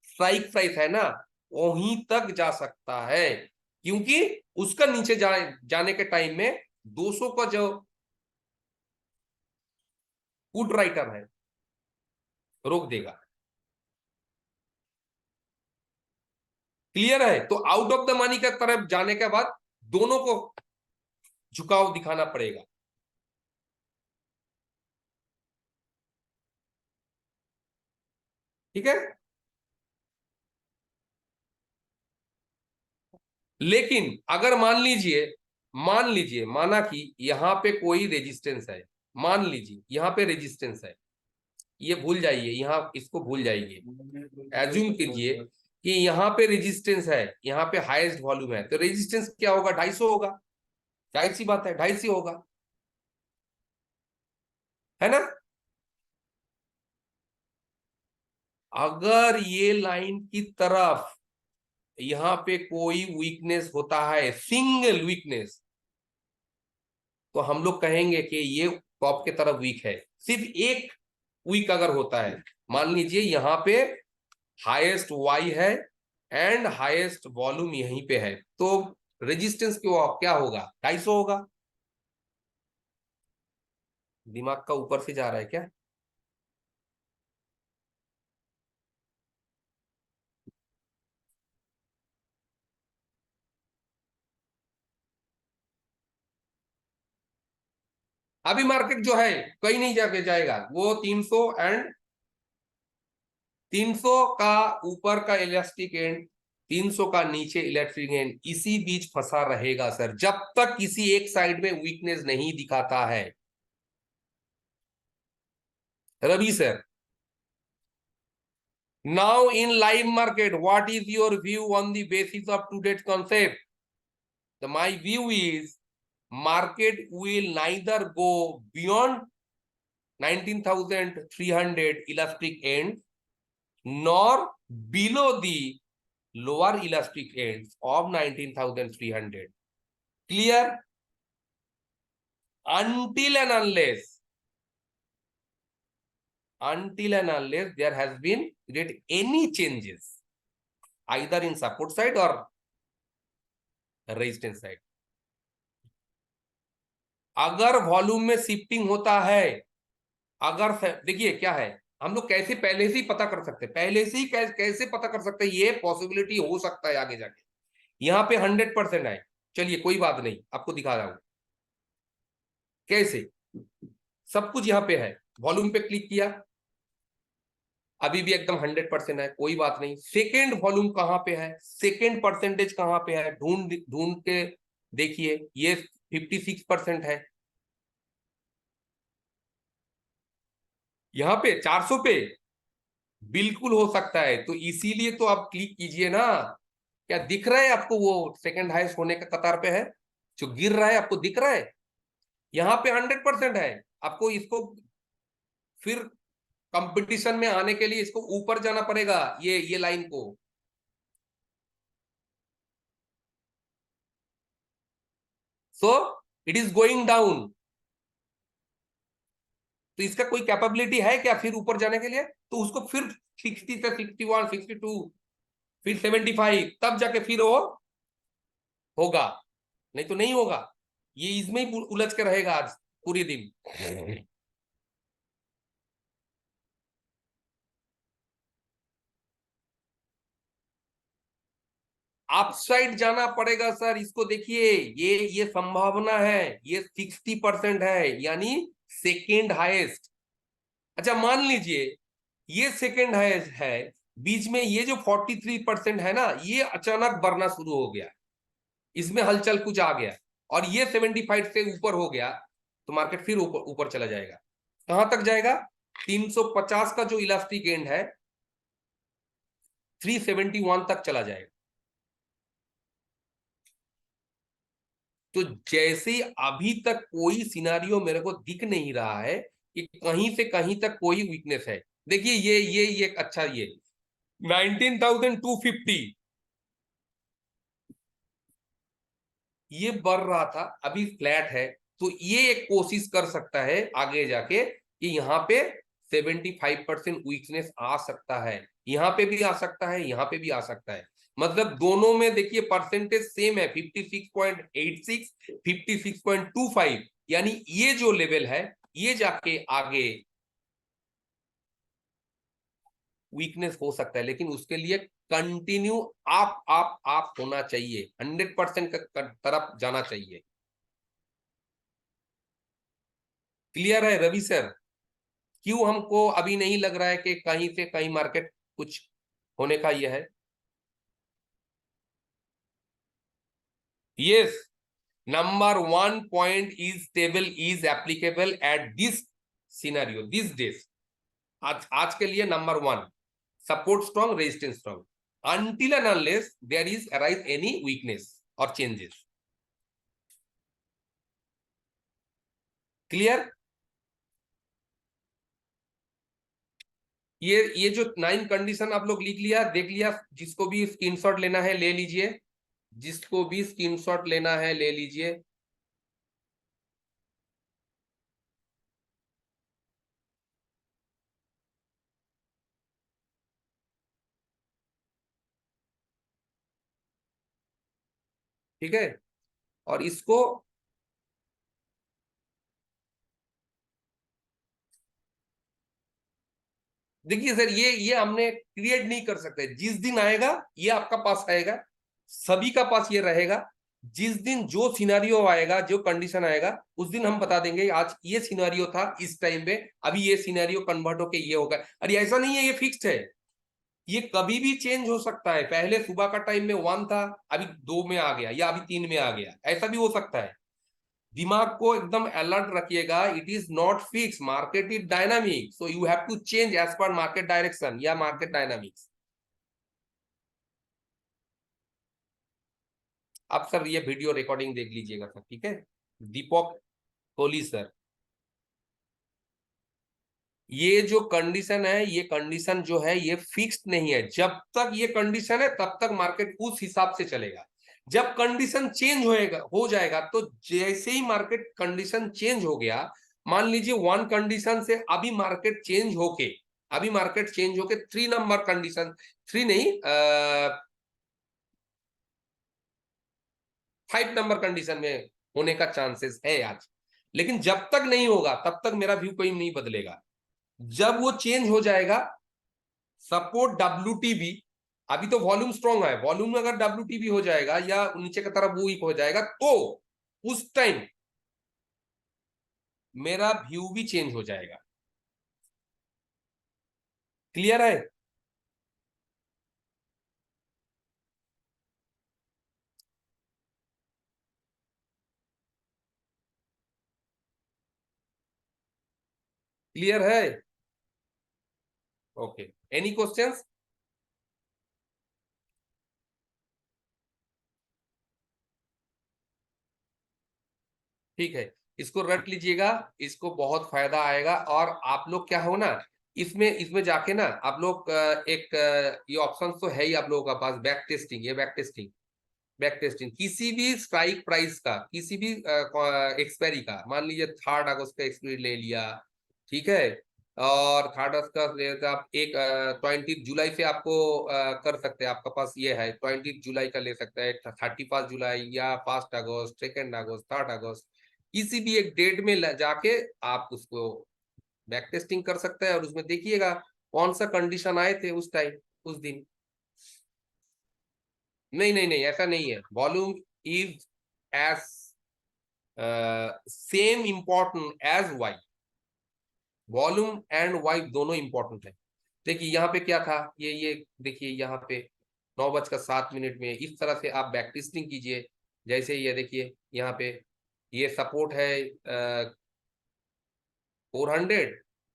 स्ट्राइक प्राइस है ना, वहीं तक जा सकता है, क्योंकि उसका नीचे जाने के टाइम में 200 का जो पुट राइटर है रोक देगा। क्लियर है? तो आउट ऑफ द मनी का तरफ जाने के बाद दोनों को झुकाव दिखाना पड़ेगा। ठीक है, लेकिन अगर मान लीजिए माना कि यहां पे कोई रेजिस्टेंस है, मान लीजिए यहां पे रेजिस्टेंस है, ये भूल जाइए, यहां इसको भूल जाइए, एज्यूम कीजिए कि यहाँ पे रेजिस्टेंस है, यहाँ पे हाईएस्ट वॉल्यूम है, तो रेजिस्टेंस क्या होगा? 250 होगा, जाहिर सी बात है 250 होगा, है ना? अगर ये लाइन की तरफ यहाँ पे कोई वीकनेस होता है, सिंगल वीकनेस, तो हम लोग कहेंगे कि ये टॉप के तरफ वीक है। सिर्फ एक वीक अगर होता है, मान लीजिए यहाँ पे हाईएस्ट वाई है एंड हाईएस्ट वॉल्यूम यहीं पे है, तो रेजिस्टेंस क्यों क्या होगा? 250 होगा। दिमाग का ऊपर से जा रहा है क्या? अभी मार्केट जो है कहीं नहीं जाके जाएगा, वो 300 एंड 300 का ऊपर का इलास्टिक एंड, 300 का नीचे इलेक्ट्रिक एंड, इसी बीच फंसा रहेगा सर, जब तक किसी एक साइड में वीकनेस नहीं दिखाता है। Ravi sir, now in live market what is your view on the basis of today's concept? The my view is market will neither go beyond 19,300 elastic end nor below the lower elastic ends of 19,300. Clear? Until and unless there has been any changes either in support side or resistance side. अगर volume में shifting होता है, अगर देखिए क्या है, हम लोग कैसे पहले से ही पता कर सकते हैं, पहले से ही कैसे पता कर सकते हैं ये पॉसिबिलिटी हो सकता है आगे जाके, यहाँ पे 100% है, चलिए कोई बात नहीं, आपको दिखा रहा हूं कैसे। सब कुछ यहाँ पे है, वॉल्यूम पे क्लिक किया, अभी भी एकदम 100% है, कोई बात नहीं। सेकेंड वॉल्यूम कहाँ पे है, सेकेंड परसेंटेज कहाँ पे है, ढूंढ ढूंढ के देखिए, ये 56% है, यहाँ पे 400 पे बिल्कुल हो सकता है, तो इसीलिए तो आप क्लिक कीजिए ना। क्या दिख रहा है आपको? वो सेकंड हाईएस्ट होने का कतार पे है, जो गिर रहा है, आपको दिख रहा है? यहाँ पे 100% है, आपको इसको फिर कंपटीशन में आने के लिए इसको ऊपर जाना पड़ेगा, ये लाइन को। So it is going down, तो इसका कोई कैपेबिलिटी है क्या फिर ऊपर जाने के लिए? तो उसको फिर 60 से 61, 62, फिर 75, तब जाके फिर वो होगा, नहीं तो नहीं होगा। ये इसमें ही उलझ के रहेगा आज पूरे दिन। अपसाइड जाना पड़ेगा सर, इसको देखिए, ये संभावना है, ये 60% है, यानी सेकेंड हाईएस्ट। अच्छा मान लीजिए ये सेकेंड हाईएस्ट है, बीच में ये जो 43% है ना, ये अचानक बढ़ना शुरू हो गया, इसमें हलचल कुछ आ गया, और ये 75 से ऊपर हो गया, तो मार्केट फिर ऊपर ऊपर चला जाएगा। कहां तक जाएगा? 350 का जो इलास्टिक एंड है 371 तक चला जाएगा। तो जैसे अभी तक कोई सिनारियो मेरे को दिख नहीं रहा है कि कहीं से कहीं तक कोई वीकनेस है। देखिए ये अच्छा, ये 19,250 ये बढ़ रहा था, अभी फ्लैट है, तो ये एक कोशिश कर सकता है आगे जाके कि यहाँ पे 75% वीकनेस आ सकता है, यहाँ पे भी आ सकता है, यहाँ पे भी आ सकता है। मतलब दोनों में देखिए परसेंटेज सेम है, 56.86, 56.25, यानी ये जो लेवल है ये जाके आगे वीकनेस हो सकता है, लेकिन उसके लिए कंटिन्यू आप होना चाहिए, 100% तरफ जाना चाहिए। क्लियर है रवि सर? क्यों हमको अभी नहीं लग रहा है कि कहीं से कहीं मार्केट कुछ होने का ये है? Yes, number one point is table is applicable at this scenario this days. आज के लिए number one, support strong, resistance strong, until and unless there is arise any weakness or changes। Clear? ये जो 9 कंडीशन आप लोग लिख लिया, देख लिया, जिसको भी स्क्रीनशॉट लेना है ले लीजिए, जिसको भी स्क्रीनशॉट लेना है ले लीजिए। ठीक है, और इसको देखिए सर, ये हमने क्रिएट नहीं कर सकते, जिस दिन आएगा ये आपका पास आएगा, सभी का पास ये रहेगा। जिस दिन जो सिनारियो आएगा, जो कंडीशन आएगा, उस दिन हम बता देंगे आज ये सिनारियो था इस टाइम पे, अभी ये सिनारियो कन्वर्ट होके ये होगा। अरे ऐसा नहीं है ये फिक्स्ड है, ये कभी भी चेंज हो सकता है। पहले सुबह का टाइम में 1 था, अभी 2 में आ गया, या अभी 3 में आ गया, ऐसा भी हो सकता है। दिमाग को एकदम अलर्ट रखिएगा, it is not fix, market is dynamic, so you have to change as per market direction या मार्केट डायनामिक्स। अब सर ये वीडियो रिकॉर्डिंग देख लीजिएगा सर, ठीक है? दीपक कोहली सर, ये जो कंडीशन है, ये कंडीशन जो है ये फिक्स्ड नहीं है। जब तक ये कंडीशन है तब तक मार्केट उस हिसाब से चलेगा। जब कंडीशन चेंज होएगा हो जाएगा, तो जैसे ही मार्केट कंडीशन चेंज हो गया, मान लीजिए 1 कंडीशन से अभी मार्केट चेंज होके 3 नंबर कंडीशन, 3 नहीं, 5 नंबर कंडीशन में होने का चांसेस है आज। लेकिन जब तक नहीं होगा तब तक मेरा व्यू कोई नहीं बदलेगा। जब वो चेंज हो जाएगा, सपोर्ट WTB, अभी तो वॉल्यूम स्ट्रांग है, वॉल्यूम अगर WTB हो जाएगा या नीचे की तरफ वो वीक हो जाएगा, तो उस टाइम मेरा व्यू भी चेंज हो जाएगा। क्लियर है? क्लियर है? Okay, any questions? ठीक है, इसको रट लीजिएगा, इसको बहुत फायदा आएगा। और आप लोग क्या हो ना, इसमें इसमें जाके ना आप लोग ये ऑप्शन तो है ही आप लोगों का पास, बैक टेस्टिंग, ये बैक टेस्टिंग किसी भी स्ट्राइक प्राइस का, किसी भी एक्सपायरी का, मान लीजिए 3 अगस्त का एक्सपायरी ले लिया, ठीक है। और थर्ड का आप एक 20 जुलाई से आपको कर सकते हैं, आपका पास ये है 20 जुलाई का ले सकते हैं, 31 जुलाई या 1 अगस्त, 2 अगस्त, 3 अगस्त, किसी भी एक डेट में जाके आप उसको बैक टेस्टिंग कर सकते हैं और उसमें देखिएगा कौन सा कंडीशन आए थे उस टाइम, उस दिन। नहीं नहीं नहीं, ऐसा नहीं है। Volume is as same important as Y. Volume and Y दोनों इंपॉर्टेंट है। देखिए यहाँ पे क्या था, ये देखिए यहाँ पे 9:07 में इस तरह से आप बैक टेस्टिंग कीजिए। जैसे ये देखिए यहाँ पे ये सपोर्ट है 400,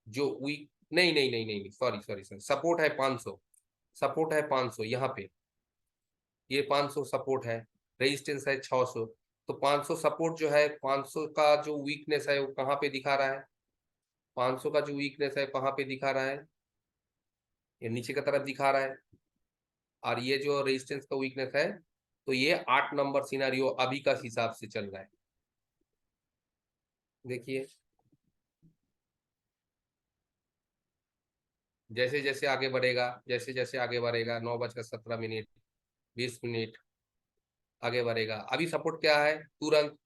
जो वीक, नहीं नहीं नहीं नहीं, सॉरी सॉरी सॉरी, सपोर्ट है 500, सपोर्ट है 500 यहाँ पे, ये 500 सपोर्ट है, रेजिस्टेंस है 600। तो 500 सपोर्ट जो है, 500 का जो वीकनेस है वो कहाँ पे दिखा रहा है, 500 का जो वीकनेस है कहाँ पे दिखा रहा है, ये नीचे की तरफ दिखा रहा है। और ये जो रेजिस्टेंस का वीकनेस है, तो ये 8 नंबर सिनारियो अभी का हिसाब से चल रहा है। देखिए जैसे जैसे आगे बढ़ेगा, जैसे जैसे आगे बढ़ेगा, 9:17, 20 मिनट आगे बढ़ेगा, अभी सपोर्ट क्या है, तुरंत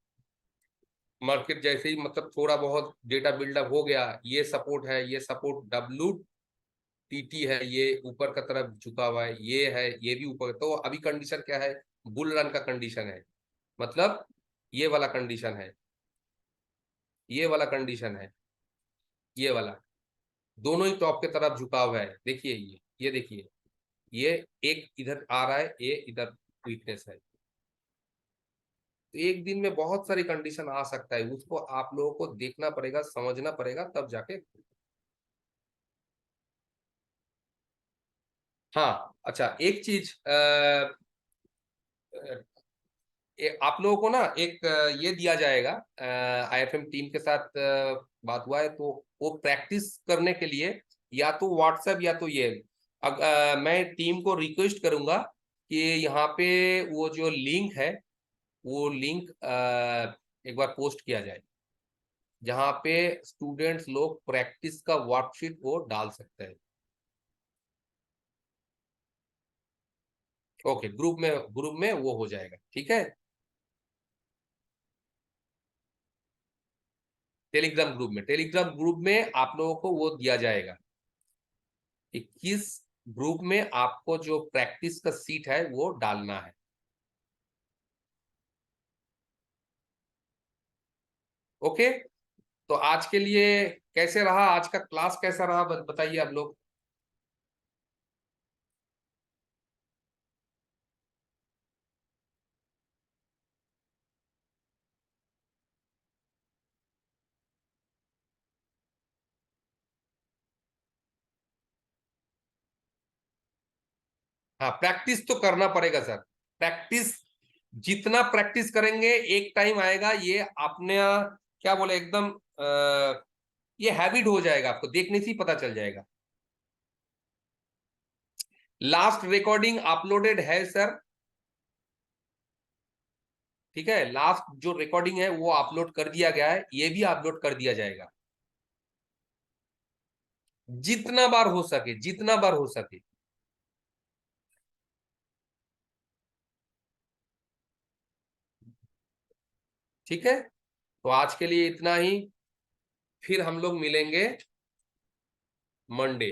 मार्केट जैसे ही मतलब थोड़ा बहुत डेटा बिल्डअप हो गया, ये सपोर्ट है, ये सपोर्ट WTT है, ये ऊपर का तरफ झुका हुआ है, ये है, ये भी ऊपर। तो अभी कंडीशन क्या है, बुल रन का कंडीशन है, मतलब ये वाला कंडीशन है, ये वाला कंडीशन है, ये वाला, दोनों ही टॉप के तरफ झुका हुआ है। देखिए ये देखिए, ये एक इधर आ रहा है, ये इधर वीकनेस है। तो एक दिन में बहुत सारी कंडीशन आ सकता है, उसको आप लोगों को देखना पड़ेगा, समझना पड़ेगा, तब जाके। हाँ अच्छा, एक चीज आप लोगों को ना एक ये दिया जाएगा, IFM टीम के साथ बात हुआ है, तो वो प्रैक्टिस करने के लिए या तो व्हाट्सएप या तो ये, मैं टीम को रिक्वेस्ट करूंगा कि यहाँ पे वो जो लिंक है, वो लिंक एक बार पोस्ट किया जाए, जहाँ पे स्टूडेंट्स लोग प्रैक्टिस का वर्कशीट वो डाल सकते हैं। ओके, ग्रुप में वो हो जाएगा, ठीक है। टेलीग्राम ग्रुप में आप लोगों को वो दिया जाएगा कि किस ग्रुप में आपको जो प्रैक्टिस का सीट है वो डालना है। ओके, तो आज के लिए कैसे रहा, आज का क्लास कैसा रहा, बताइए आप लोग। हाँ, प्रैक्टिस तो करना पड़ेगा सर, प्रैक्टिस, जितना प्रैक्टिस करेंगे एक टाइम आएगा, ये आपने क्या बोले एकदम ये हैबिट हो जाएगा, आपको देखने से ही पता चल जाएगा। लास्ट रिकॉर्डिंग अपलोडेड है सर, ठीक है, लास्ट जो रिकॉर्डिंग है वो अपलोड कर दिया गया है, ये भी अपलोड कर दिया जाएगा, जितना बार हो सके, जितना बार हो सके। ठीक है, तो आज के लिए इतना ही, फिर हम लोग मिलेंगे मंडे।